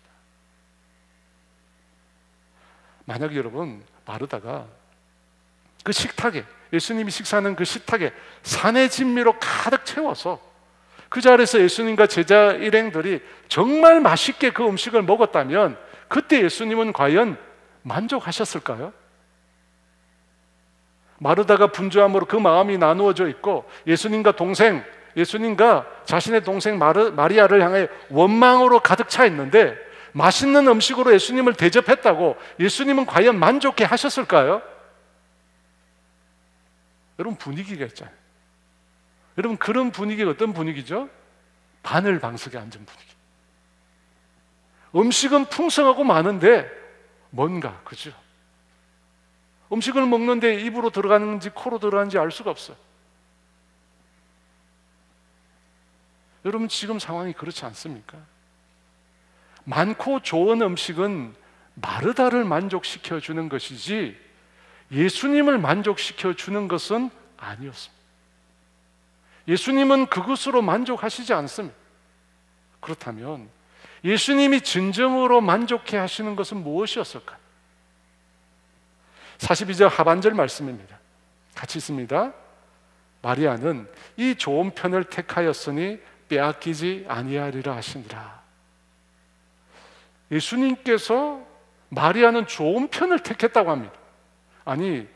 Speaker 1: 만약 여러분 마르다가 그 식탁에, 예수님이 식사하는 그 식탁에 산의 진미로 가득 채워서 그 자리에서 예수님과 제자 일행들이 정말 맛있게 그 음식을 먹었다면 그때 예수님은 과연 만족하셨을까요? 마르다가 분주함으로 그 마음이 나누어져 있고 예수님과 자신의 동생 마리아를 향해 원망으로 가득 차 있는데 맛있는 음식으로 예수님을 대접했다고 예수님은 과연 만족해 하셨을까요? 여러분, 분위기가 있잖아요. 여러분, 그런 분위기가 어떤 분위기죠? 바늘방석에 앉은 분위기. 음식은 풍성하고 많은데 뭔가, 그죠? 음식을 먹는데 입으로 들어가는지 코로 들어가는지 알 수가 없어요. 여러분, 지금 상황이 그렇지 않습니까? 많고 좋은 음식은 마르다를 만족시켜 주는 것이지 예수님을 만족시켜 주는 것은 아니었습니다. 예수님은 그것으로 만족하시지 않습니다. 그렇다면 예수님이 진정으로 만족해 하시는 것은 무엇이었을까요? 42절 하반절 말씀입니다. 같이 있습니다. 마리아는 이 좋은 편을 택하였으니 빼앗기지 아니하리라 하시니라. 예수님께서 마리아는 좋은 편을 택했다고 합니다. 아니,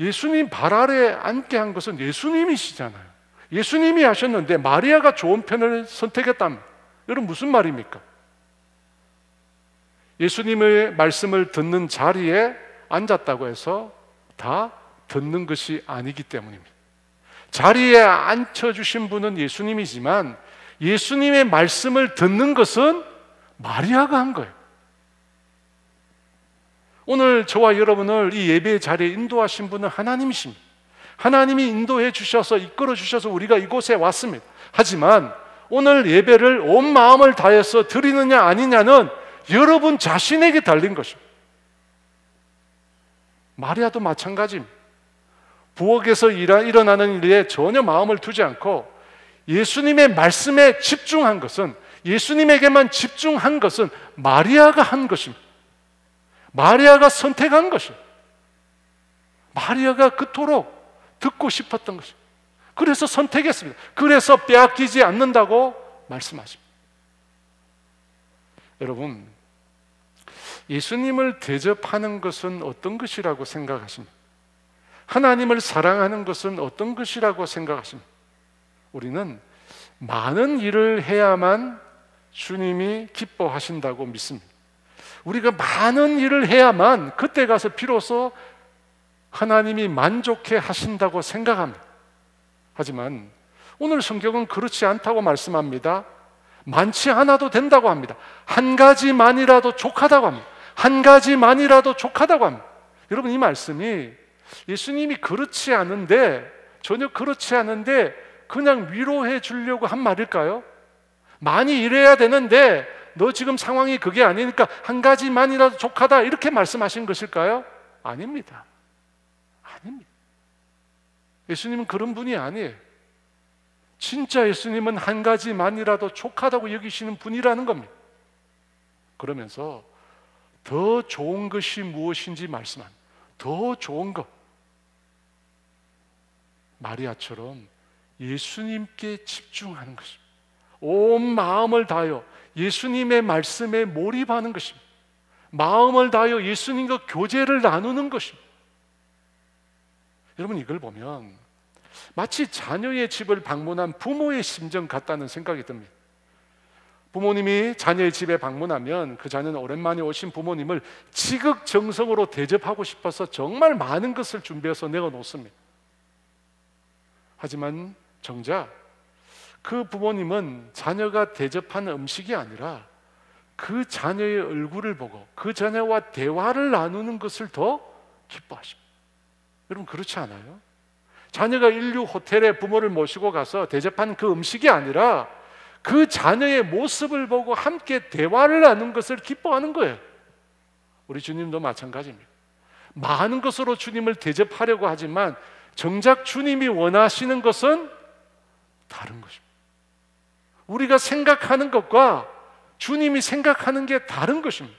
Speaker 1: 예수님 발 아래 앉게 한 것은 예수님이시잖아요. 예수님이 하셨는데 마리아가 좋은 편을 선택했다면, 여러분, 무슨 말입니까? 예수님의 말씀을 듣는 자리에 앉았다고 해서 다 듣는 것이 아니기 때문입니다. 자리에 앉혀주신 분은 예수님이지만 예수님의 말씀을 듣는 것은 마리아가 한 거예요. 오늘 저와 여러분을 이 예배의 자리에 인도하신 분은 하나님이십니다. 하나님이 인도해 주셔서, 이끌어 주셔서 우리가 이곳에 왔습니다. 하지만 오늘 예배를 온 마음을 다해서 드리느냐 아니냐는 여러분 자신에게 달린 것입니다. 마리아도 마찬가지입니다. 부엌에서 일어나는 일에 전혀 마음을 두지 않고 예수님의 말씀에 집중한 것은, 예수님에게만 집중한 것은 마리아가 한 것입니다. 마리아가 선택한 것입니다. 마리아가 그토록 듣고 싶었던 것입니다. 그래서 선택했습니다. 그래서 빼앗기지 않는다고 말씀하십니다. 여러분, 예수님을 대접하는 것은 어떤 것이라고 생각하십니까? 하나님을 사랑하는 것은 어떤 것이라고 생각하십니까? 우리는 많은 일을 해야만 주님이 기뻐하신다고 믿습니다. 우리가 많은 일을 해야만 그때 가서 비로소 하나님이 만족해 하신다고 생각합니다. 하지만 오늘 성경은 그렇지 않다고 말씀합니다. 많지 않아도 된다고 합니다. 한 가지만이라도 족하다고 합니다. 한 가지만이라도 족하다고 합니다. 여러분, 이 말씀이 예수님이 그렇지 않은데, 전혀 그렇지 않은데 그냥 위로해 주려고 한 말일까요? 많이 일해야 되는데 너 지금 상황이 그게 아니니까 한 가지만이라도 족하다, 이렇게 말씀하신 것일까요? 아닙니다. 아닙니다. 예수님은 그런 분이 아니에요. 진짜 예수님은 한 가지만이라도 족하다고 여기시는 분이라는 겁니다. 그러면서 더 좋은 것이 무엇인지 말씀합니다. 더 좋은 것. 마리아처럼 예수님께 집중하는 것입니다. 온 마음을 다하여 예수님의 말씀에 몰입하는 것입니다. 마음을 다하여 예수님과 교제를 나누는 것입니다. 여러분, 이걸 보면 마치 자녀의 집을 방문한 부모의 심정 같다는 생각이 듭니다. 부모님이 자녀의 집에 방문하면 그 자녀는 오랜만에 오신 부모님을 지극정성으로 대접하고 싶어서 정말 많은 것을 준비해서 내어놓습니다. 하지만 정작 그 부모님은 자녀가 대접하는 음식이 아니라 그 자녀의 얼굴을 보고 그 자녀와 대화를 나누는 것을 더 기뻐하십니다. 여러분, 그렇지 않아요? 자녀가 인류 호텔에 부모를 모시고 가서 대접한 그 음식이 아니라 그 자녀의 모습을 보고 함께 대화를 나누는 것을 기뻐하는 거예요. 우리 주님도 마찬가지입니다. 많은 것으로 주님을 대접하려고 하지만 정작 주님이 원하시는 것은 다른 것입니다. 우리가 생각하는 것과 주님이 생각하는 게 다른 것입니다.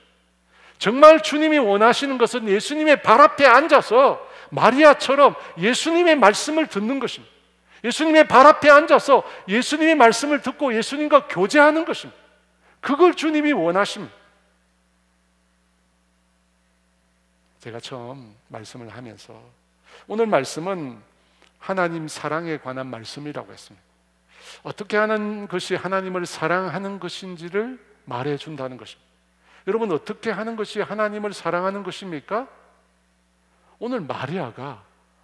Speaker 1: 정말 주님이 원하시는 것은 예수님의 발 앞에 앉아서 마리아처럼 예수님의 말씀을 듣는 것입니다. 예수님의 발 앞에 앉아서 예수님의 말씀을 듣고 예수님과 교제하는 것입니다. 그걸 주님이 원하십니다. 제가 처음 말씀을 하면서 오늘 말씀은 하나님 사랑에 관한 말씀이라고 했습니다. 어떻게 하는 것이 하나님을 사랑하는 것인지를 말해준다는 것입니다. 여러분, 어떻게 하는 것이 하나님을 사랑하는 것입니까? 오늘 마리아가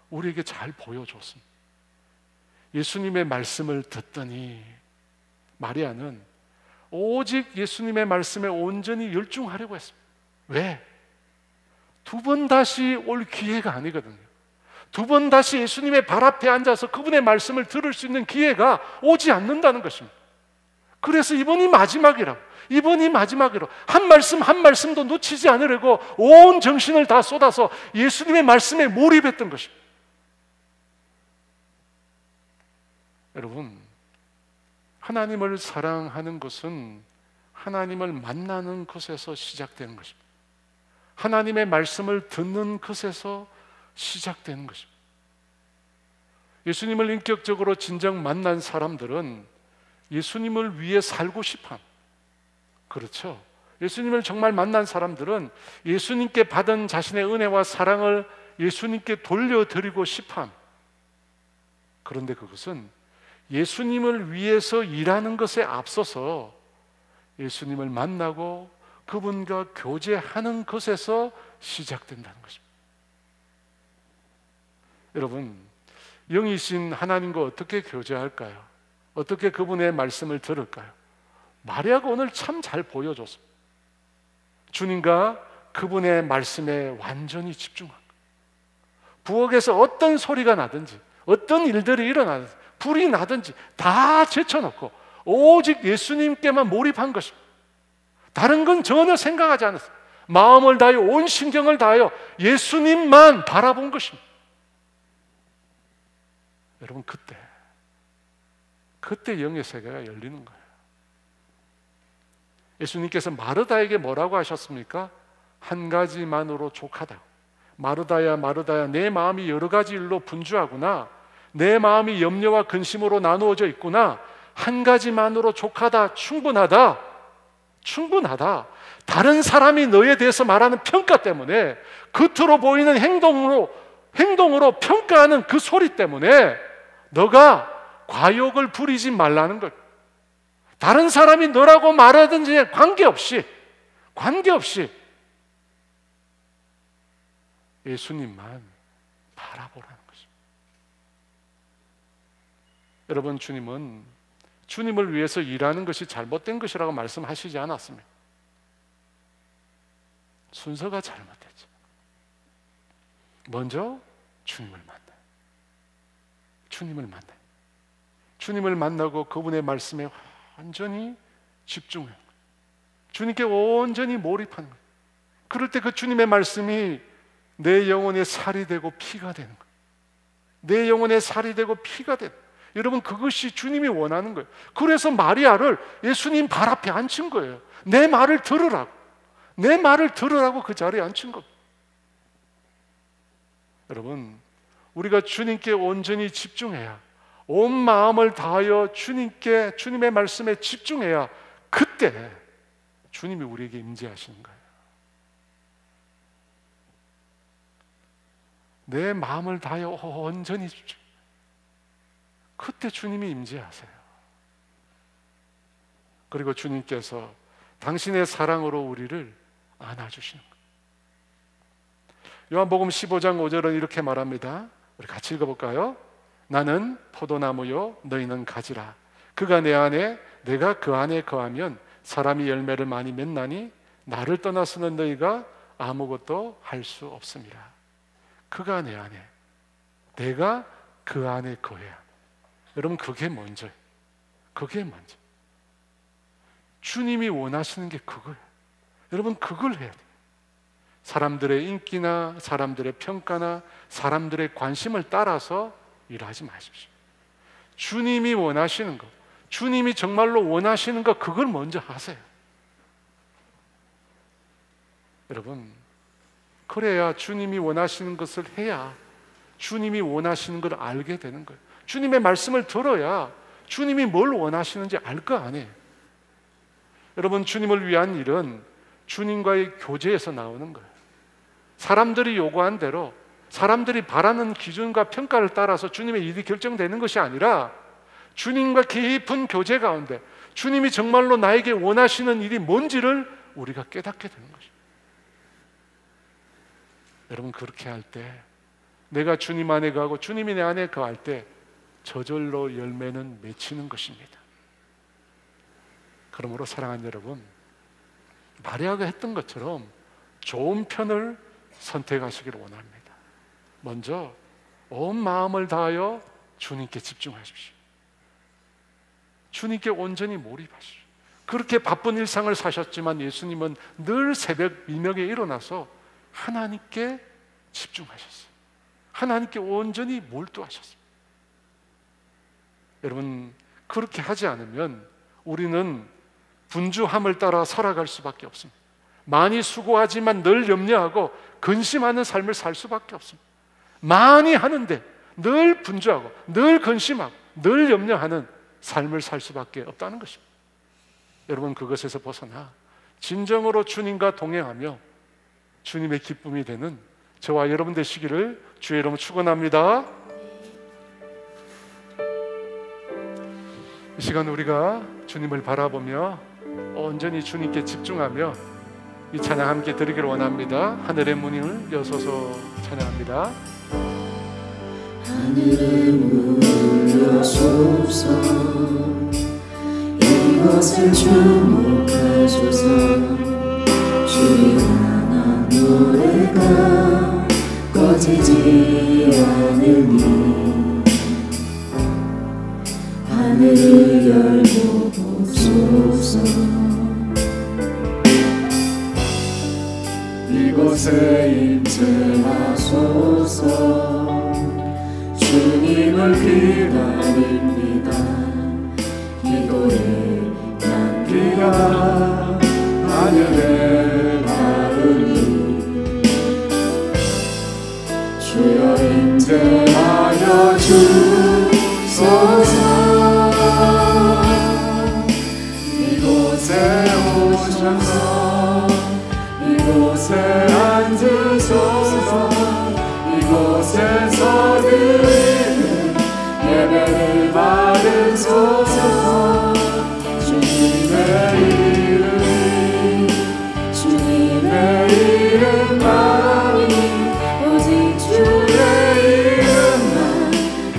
Speaker 1: 우리에게 잘 보여줬습니다. 예수님의 말씀을 듣더니 마리아는 오직 예수님의 말씀에 온전히 열중하려고 했습니다. 왜? 두 번 다시 올 기회가 아니거든요. 두 번 다시 예수님의 발 앞에 앉아서 그분의 말씀을 들을 수 있는 기회가 오지 않는다는 것입니다. 그래서 이번이 마지막이라고, 이번이 마지막이라고 한 말씀 한 말씀도 놓치지 않으려고 온 정신을 다 쏟아서 예수님의 말씀에 몰입했던 것입니다. 여러분, 하나님을 사랑하는 것은 하나님을 만나는 것에서 시작되는 것입니다. 하나님의 말씀을 듣는 것에서 시작되는 것입니다. 예수님을 인격적으로 진정 만난 사람들은 예수님을 위해 살고 싶어. 그렇죠. 예수님을 정말 만난 사람들은 예수님께 받은 자신의 은혜와 사랑을 예수님께 돌려드리고 싶어. 그런데 그것은 예수님을 위해서 일하는 것에 앞서서 예수님을 만나고 그분과 교제하는 것에서 시작된다는 것입니다. 여러분, 영이신 하나님과 어떻게 교제할까요? 어떻게 그분의 말씀을 들을까요? 마리아가 오늘 참 잘 보여줬습니다. 주님과 그분의 말씀에 완전히 집중한 거예요. 부엌에서 어떤 소리가 나든지 어떤 일들이 일어나든지 불이 나든지 다 제쳐놓고 오직 예수님께만 몰입한 것입니다. 다른 건 전혀 생각하지 않았어요. 마음을 다하여 온 신경을 다하여 예수님만 바라본 것입니다. 여러분, 그때 영의 세계가 열리는 거예요. 예수님께서 마르다에게 뭐라고 하셨습니까? 한 가지만으로 족하다. 마르다야 마르다야, 내 마음이 여러 가지 일로 분주하구나. 내 마음이 염려와 근심으로 나누어져 있구나. 한 가지만으로 족하다. 충분하다. 다른 사람이 너에 대해서 말하는 평가 때문에, 겉으로 보이는 행동으로 평가하는 그 소리 때문에 너가 과욕을 부리지 말라는 것. 다른 사람이 너라고 말하든지 관계없이 예수님만 바라보라는 것입니다. 여러분, 주님은 주님을 위해서 일하는 것이 잘못된 것이라고 말씀하시지 않았습니다. 순서가 잘못됐죠. 먼저 주님을 만나고 그분의 말씀에 완전히 집중해요. 주님께 온전히 몰입하는 거예요. 그럴 때 그 주님의 말씀이 내 영혼의 살이 되고 피가 되는 거예요. 내 영혼의 살이 되고 피가 되는 거예요. 여러분, 그것이 주님이 원하는 거예요. 그래서 마리아를 예수님 발 앞에 앉힌 거예요. 내 말을 들으라고 그 자리에 앉힌 겁니다. 여러분, 우리가 주님께 온전히 집중해야, 온 마음을 다하여 주님의 말씀에 집중해야 그때 주님이 우리에게 임재하시는 거예요. 내 마음을 다하여 온전히 집중. 그때 주님이 임재하세요. 그리고 주님께서 당신의 사랑으로 우리를 안아주시는 거예요. 요한복음 15장 5절은 이렇게 말합니다. 우리 같이 읽어볼까요? 나는 포도나무요 너희는 가지라. 그가 내 안에 내가 그 안에 거하면 사람이 열매를 많이 맺나니 나를 떠나서는 너희가 아무것도 할 수 없습니다. 그가 내 안에, 내가 그 안에 거해야. 여러분, 그게 먼저예요. 그게 먼저. 주님이 원하시는 게 그거예요. 여러분, 그걸 해야 돼요. 사람들의 인기나 사람들의 평가나 사람들의 관심을 따라서 일하지 마십시오. 주님이 원하시는 것, 주님이 정말로 원하시는 것, 그걸 먼저 하세요. 여러분, 그래야 주님이 원하시는 것을 해야 주님이 원하시는 걸 알게 되는 거예요. 주님의 말씀을 들어야 주님이 뭘 원하시는지 알 거 아니에요. 여러분, 주님을 위한 일은 주님과의 교제에서 나오는 거예요. 사람들이 요구한 대로, 사람들이 바라는 기준과 평가를 따라서 주님의 일이 결정되는 것이 아니라 주님과 깊은 교제 가운데 주님이 정말로 나에게 원하시는 일이 뭔지를 우리가 깨닫게 되는 것입니다. 여러분, 그렇게 할 때, 내가 주님 안에 가고 주님이 내 안에 거할 때 저절로 열매는 맺히는 것입니다. 그러므로 사랑하는 여러분, 마리아가 했던 것처럼 좋은 편을 선택하시기를 원합니다. 먼저 온 마음을 다하여 주님께 집중하십시오. 주님께 온전히 몰입하십시오. 그렇게 바쁜 일상을 사셨지만 예수님은 늘 새벽 미명에 일어나서 하나님께 집중하셨어요. 하나님께 온전히 몰두하셨습니다. 여러분, 그렇게 하지 않으면 우리는 분주함을 따라 살아갈 수밖에 없습니다. 많이 수고하지만 늘 염려하고 근심하는 삶을 살 수밖에 없습니다. 많이 하는데 늘 분주하고 늘 근심하고 늘 염려하는 삶을 살 수밖에 없다는 것입니다. 여러분, 그것에서 벗어나 진정으로 주님과 동행하며 주님의 기쁨이 되는 저와 여러분 되시기를 주의 이름으로 축원합니다. 이 시간 우리가 주님을 바라보며 온전히 주님께 집중하며 이 찬양 함께 드리기를 원합니다. 하늘의 문을 여서서 찬양합니다.
Speaker 2: 하늘의 문을 여소서, 이것을 주목하소서. 주의 향한 노래가 꺼지지 않으니 하늘을 열고 보소서. 이곳에 임재하소서. 주님을 기다립니다. 기도의 향기가 하늘에 닿으니 주여 임재하여 주소서. 이곳에 오셔서 이곳에 앉으소서. 이곳에서 드리는 예배를 받으소서. 주님의 이름이 주님의 이름만이 오직 주의 이름만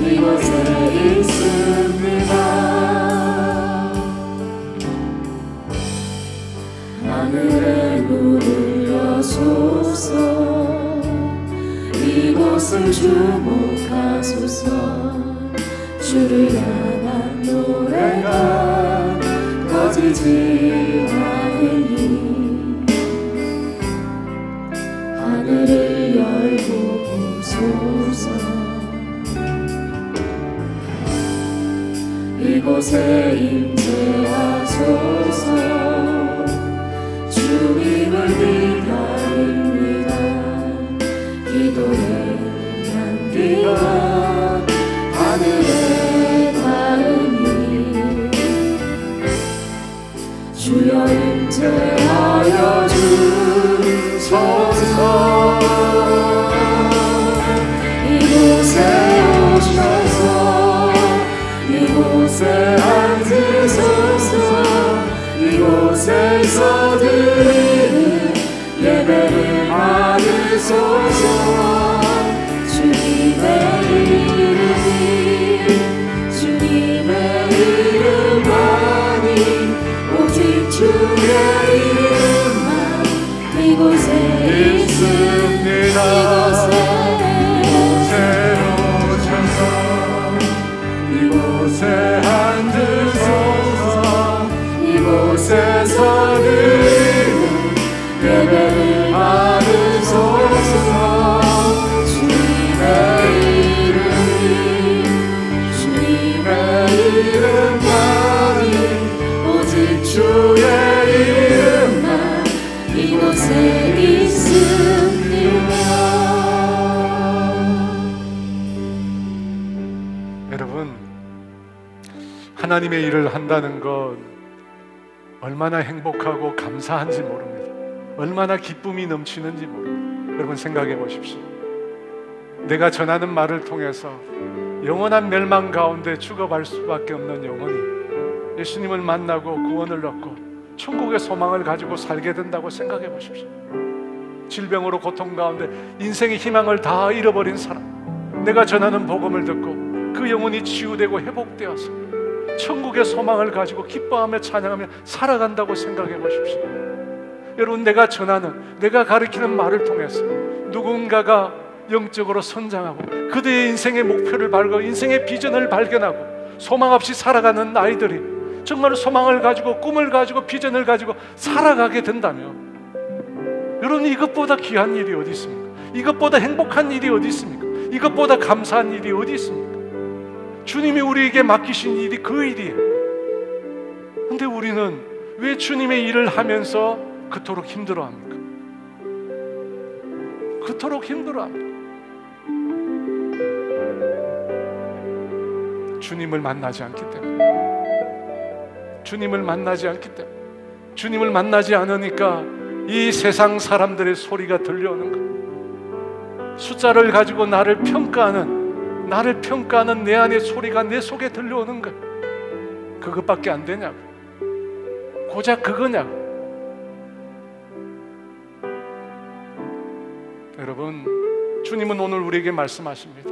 Speaker 2: 이곳에 있습니다. 하늘의 문을 여소서. 이곳을 주목하소서. 주를 향한 노래가 꺼지지 않으니 하늘을 열고 보소서. 이곳에 임재하소서. 주님을 기다립니다. 기도의 향기가 하늘에 닿으니 주여 임재하여 주소서. 이곳에 오셔서 이곳에 앉으소서. 이곳에서 드리는 예배를 받으소서. 주님의 이름이 주님의 이름만이 오직 주의 이름만 이곳에 있습니다. 이곳에 오셔서 이곳에 앉으소서. 이곳에서 드리는 예배를 받으소서.
Speaker 1: 하나님의 일을 한다는 것 얼마나 행복하고 감사한지 모릅니다. 얼마나 기쁨이 넘치는지 모릅니다. 여러분 생각해 보십시오. 내가 전하는 말을 통해서 영원한 멸망 가운데 죽어갈 수밖에 없는 영혼이 예수님을 만나고 구원을 얻고 천국의 소망을 가지고 살게 된다고 생각해 보십시오. 질병으로 고통 가운데 인생의 희망을 다 잃어버린 사람, 내가 전하는 복음을 듣고 그 영혼이 치유되고 회복되어서 천국의 소망을 가지고 기뻐하며 찬양하며 살아간다고 생각해 보십시오. 여러분, 내가 전하는, 내가 가르치는 말을 통해서 누군가가 영적으로 성장하고 그들의 인생의 목표를 발견하고 인생의 비전을 발견하고 소망 없이 살아가는 아이들이 정말 소망을 가지고 꿈을 가지고 비전을 가지고 살아가게 된다면, 여러분, 이것보다 귀한 일이 어디 있습니까? 이것보다 행복한 일이 어디 있습니까? 이것보다 감사한 일이 어디 있습니까? 주님이 우리에게 맡기신 일이 그 일이에요. 근데 우리는 왜 주님의 일을 하면서 그토록 힘들어합니까? 그토록 힘들어합니다. 주님을 만나지 않기 때문에, 주님을 만나지 않기 때문에, 주님을 만나지 않으니까 이 세상 사람들의 소리가 들려오는 거예요. 숫자를 가지고 나를 평가하는 내 안의 소리가 내 속에 들려오는 거예요. 그것밖에 안 되냐고. 고작 그거냐고. 여러분, 주님은 오늘 우리에게 말씀하십니다.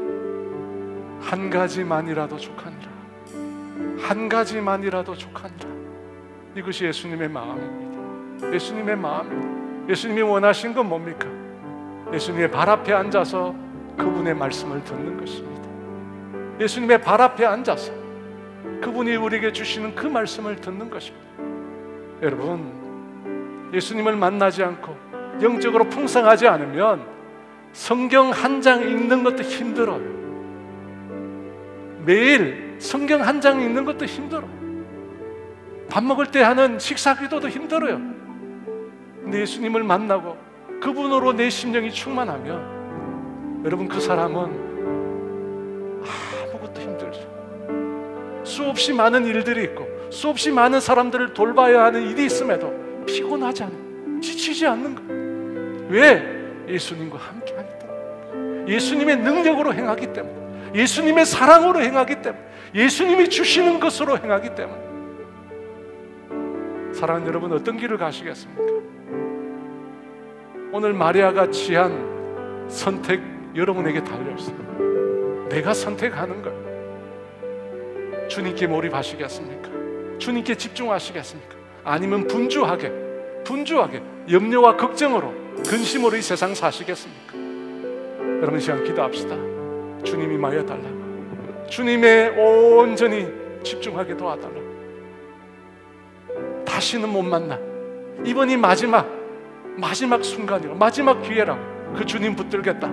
Speaker 1: 한 가지만이라도 족하니라. 한 가지만이라도 족하니라. 이것이 예수님의 마음입니다. 예수님의 마음입니다. 예수님이 원하신 건 뭡니까? 예수님의 발 앞에 앉아서 그분의 말씀을 듣는 것입니다. 예수님의 발 앞에 앉아서 그분이 우리에게 주시는 그 말씀을 듣는 것입니다. 여러분, 예수님을 만나지 않고 영적으로 풍성하지 않으면 성경 한 장 읽는 것도 힘들어요. 매일 성경 한 장 읽는 것도 힘들어요. 밥 먹을 때 하는 식사 기도도 힘들어요. 근데 예수님을 만나고 그분으로 내 심령이 충만하면, 여러분, 그 사람은 아무것도 힘들죠. 수없이 많은 일들이 있고 수없이 많은 사람들을 돌봐야 하는 일이 있음에도 피곤하지 않아요. 지치지 않는 거예요. 왜? 예수님과 함께 하기 때문에, 예수님의 능력으로 행하기 때문에, 예수님의 사랑으로 행하기 때문에, 예수님이 주시는 것으로 행하기 때문에. 사랑하는 여러분, 어떤 길을 가시겠습니까? 오늘 마리아가 취한 선택 여러분에게 달려있어요. 내가 선택하는 거예요. 주님께 몰입하시겠습니까? 주님께 집중하시겠습니까? 아니면 분주하게 염려와 걱정으로, 근심으로 이 세상 사시겠습니까? 여러분, 이 시간 기도합시다. 주님이 임하여 달라고, 주님의 온전히 집중하게 도와달라고. 다시는 못 만나, 이번이 마지막 순간이고 마지막 기회라고 그 주님 붙들겠다.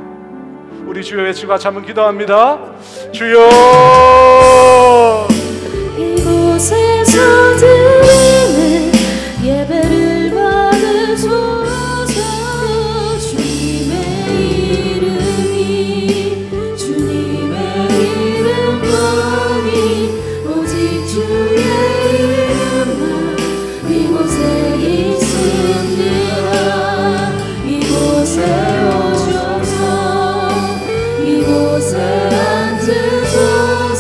Speaker 1: 우리 주여 외치고 같이 한번 기도합니다. 주여,
Speaker 2: 이곳에서 드리는 예배를 받으소서. 주님의 이름만이, 오직 주의 이름만 이곳에 있습니다. 이곳에 오셔서 이곳에 앉으소서.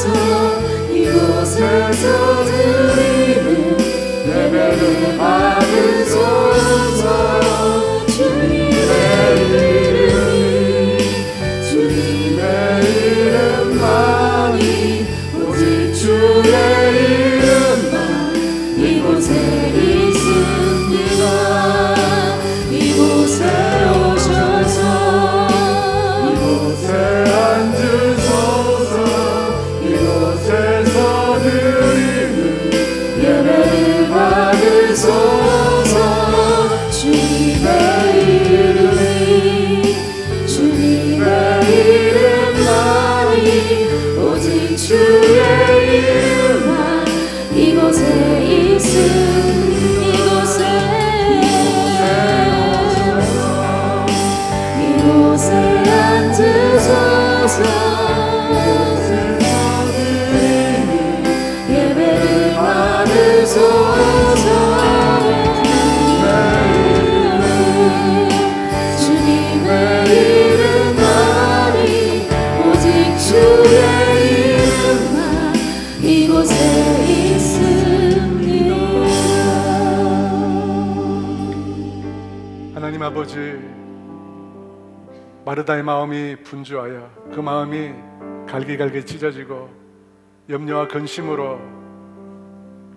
Speaker 1: 주님 아버지, 마르다의 마음이 분주하여 그 마음이 갈기갈기 찢어지고 염려와 근심으로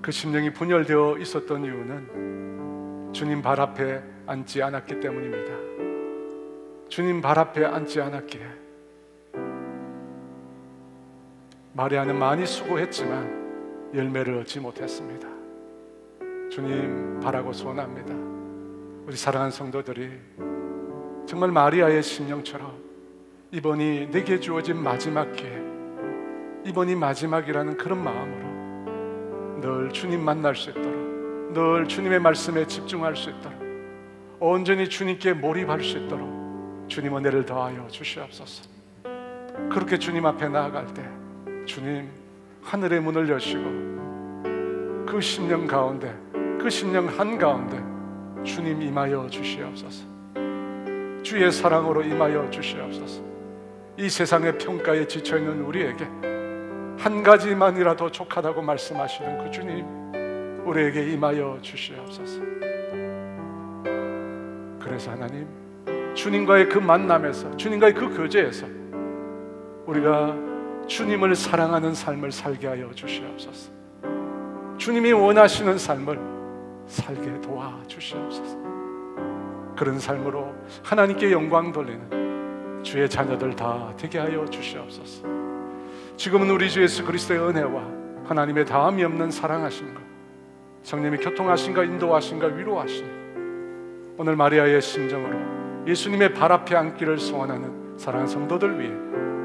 Speaker 1: 그 심령이 분열되어 있었던 이유는 주님 발 앞에 앉지 않았기 때문입니다. 주님 발 앞에 앉지 않았기에 마리아는 많이 수고했지만 열매를 얻지 못했습니다. 주님 바라고 소원합니다. 우리 사랑하는 성도들이 정말 마리아의 심령처럼 이번이 내게 주어진 마지막 기회, 이번이 마지막이라는 그런 마음으로 늘 주님 만날 수 있도록, 늘 주님의 말씀에 집중할 수 있도록, 온전히 주님께 몰입할 수 있도록 주님 은혜를 더하여 주시옵소서. 그렇게 주님 앞에 나아갈 때 주님 하늘의 문을 여시고 그 심령 가운데, 그 심령 한가운데 주님 임하여 주시옵소서. 주의 사랑으로 임하여 주시옵소서. 이 세상의 평가에 지쳐있는 우리에게 한 가지만이라도 족하다고 말씀하시는 그 주님, 우리에게 임하여 주시옵소서. 그래서 하나님, 주님과의 그 만남에서, 주님과의 그 교제에서 우리가 주님을 사랑하는 삶을 살게 하여 주시옵소서. 주님이 원하시는 삶을 살게 도와주시옵소서. 그런 삶으로 하나님께 영광 돌리는 주의 자녀들 다 되게 하여 주시옵소서. 지금은 우리 주 예수 그리스도의 은혜와 하나님의 다함이 없는 사랑하심과 성령의 교통하심과 인도하심과 위로하심, 오늘 마리아의 심정으로 예수님의 발 앞에 앉기를 소원하는 사랑하는 성도들 위해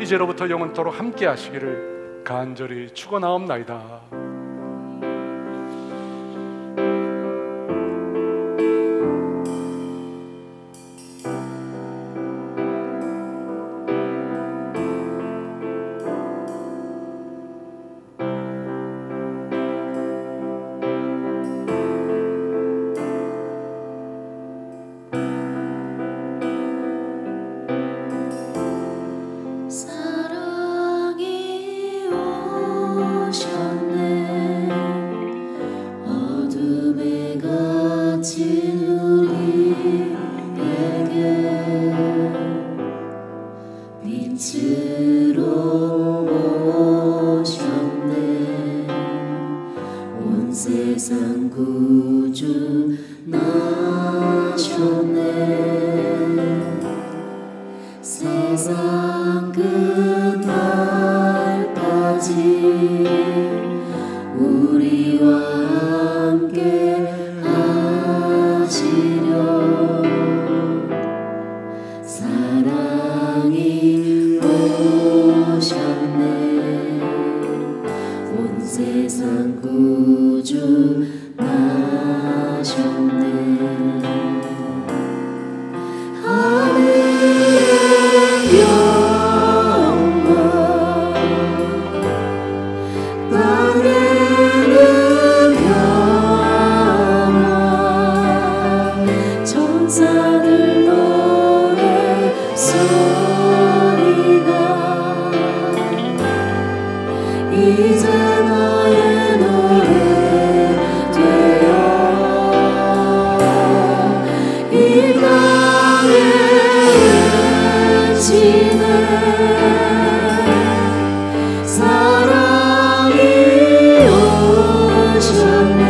Speaker 1: 이제로부터 영원토록 함께 하시기를 간절히 축원하옵나이다.
Speaker 2: 사랑이 오셨네. 어둠에 갇힌 우리에게 빛으로 오셨네. 온 세상 구주 나셨네. 세상 끝날까지 우리와 함께 하시려. 사랑이 오셨네. 온 세상 구주 나셨네. 천사들 노래 소리가 이제 나의 노래 되어 이 땅에 외치네. 사랑이 오셨네.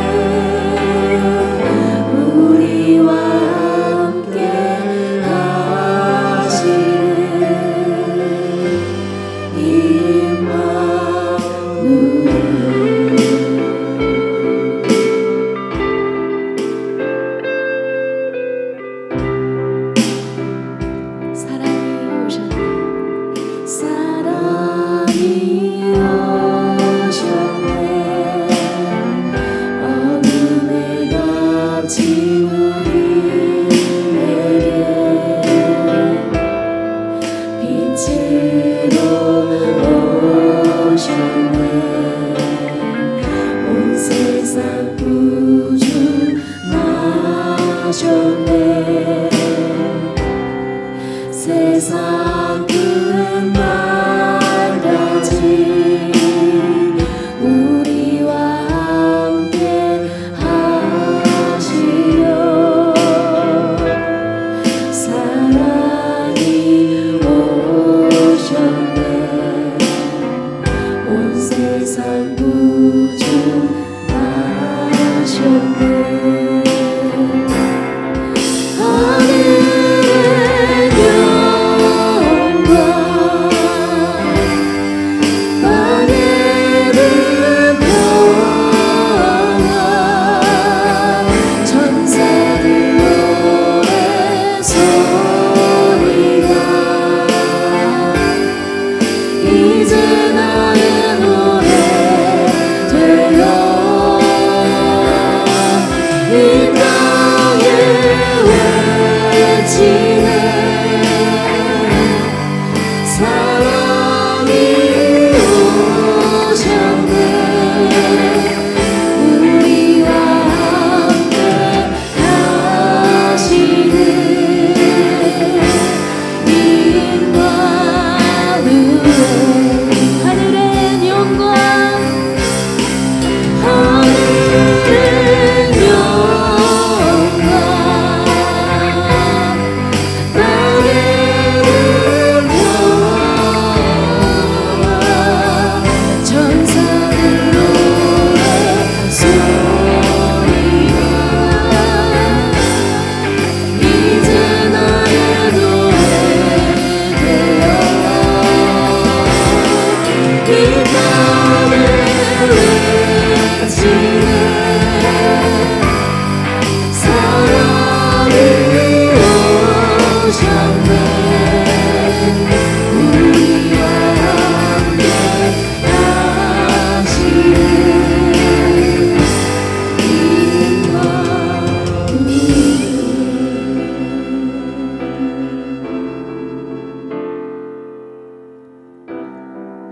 Speaker 2: 우리와 함께 하시네. 임마누엘. 사랑이 오셨네. 사랑이 오셨네. 어둠에 갇힌 우리에게 빛으로 오셨네. 온 세상 구주 나셨네. 세상 끝날까지 우리와 함께 하시려.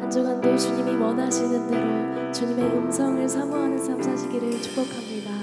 Speaker 3: 한 주간도 주님이 원하시는 대로 주님의 음성을 사모하는 삶 사시기를 축복합니다.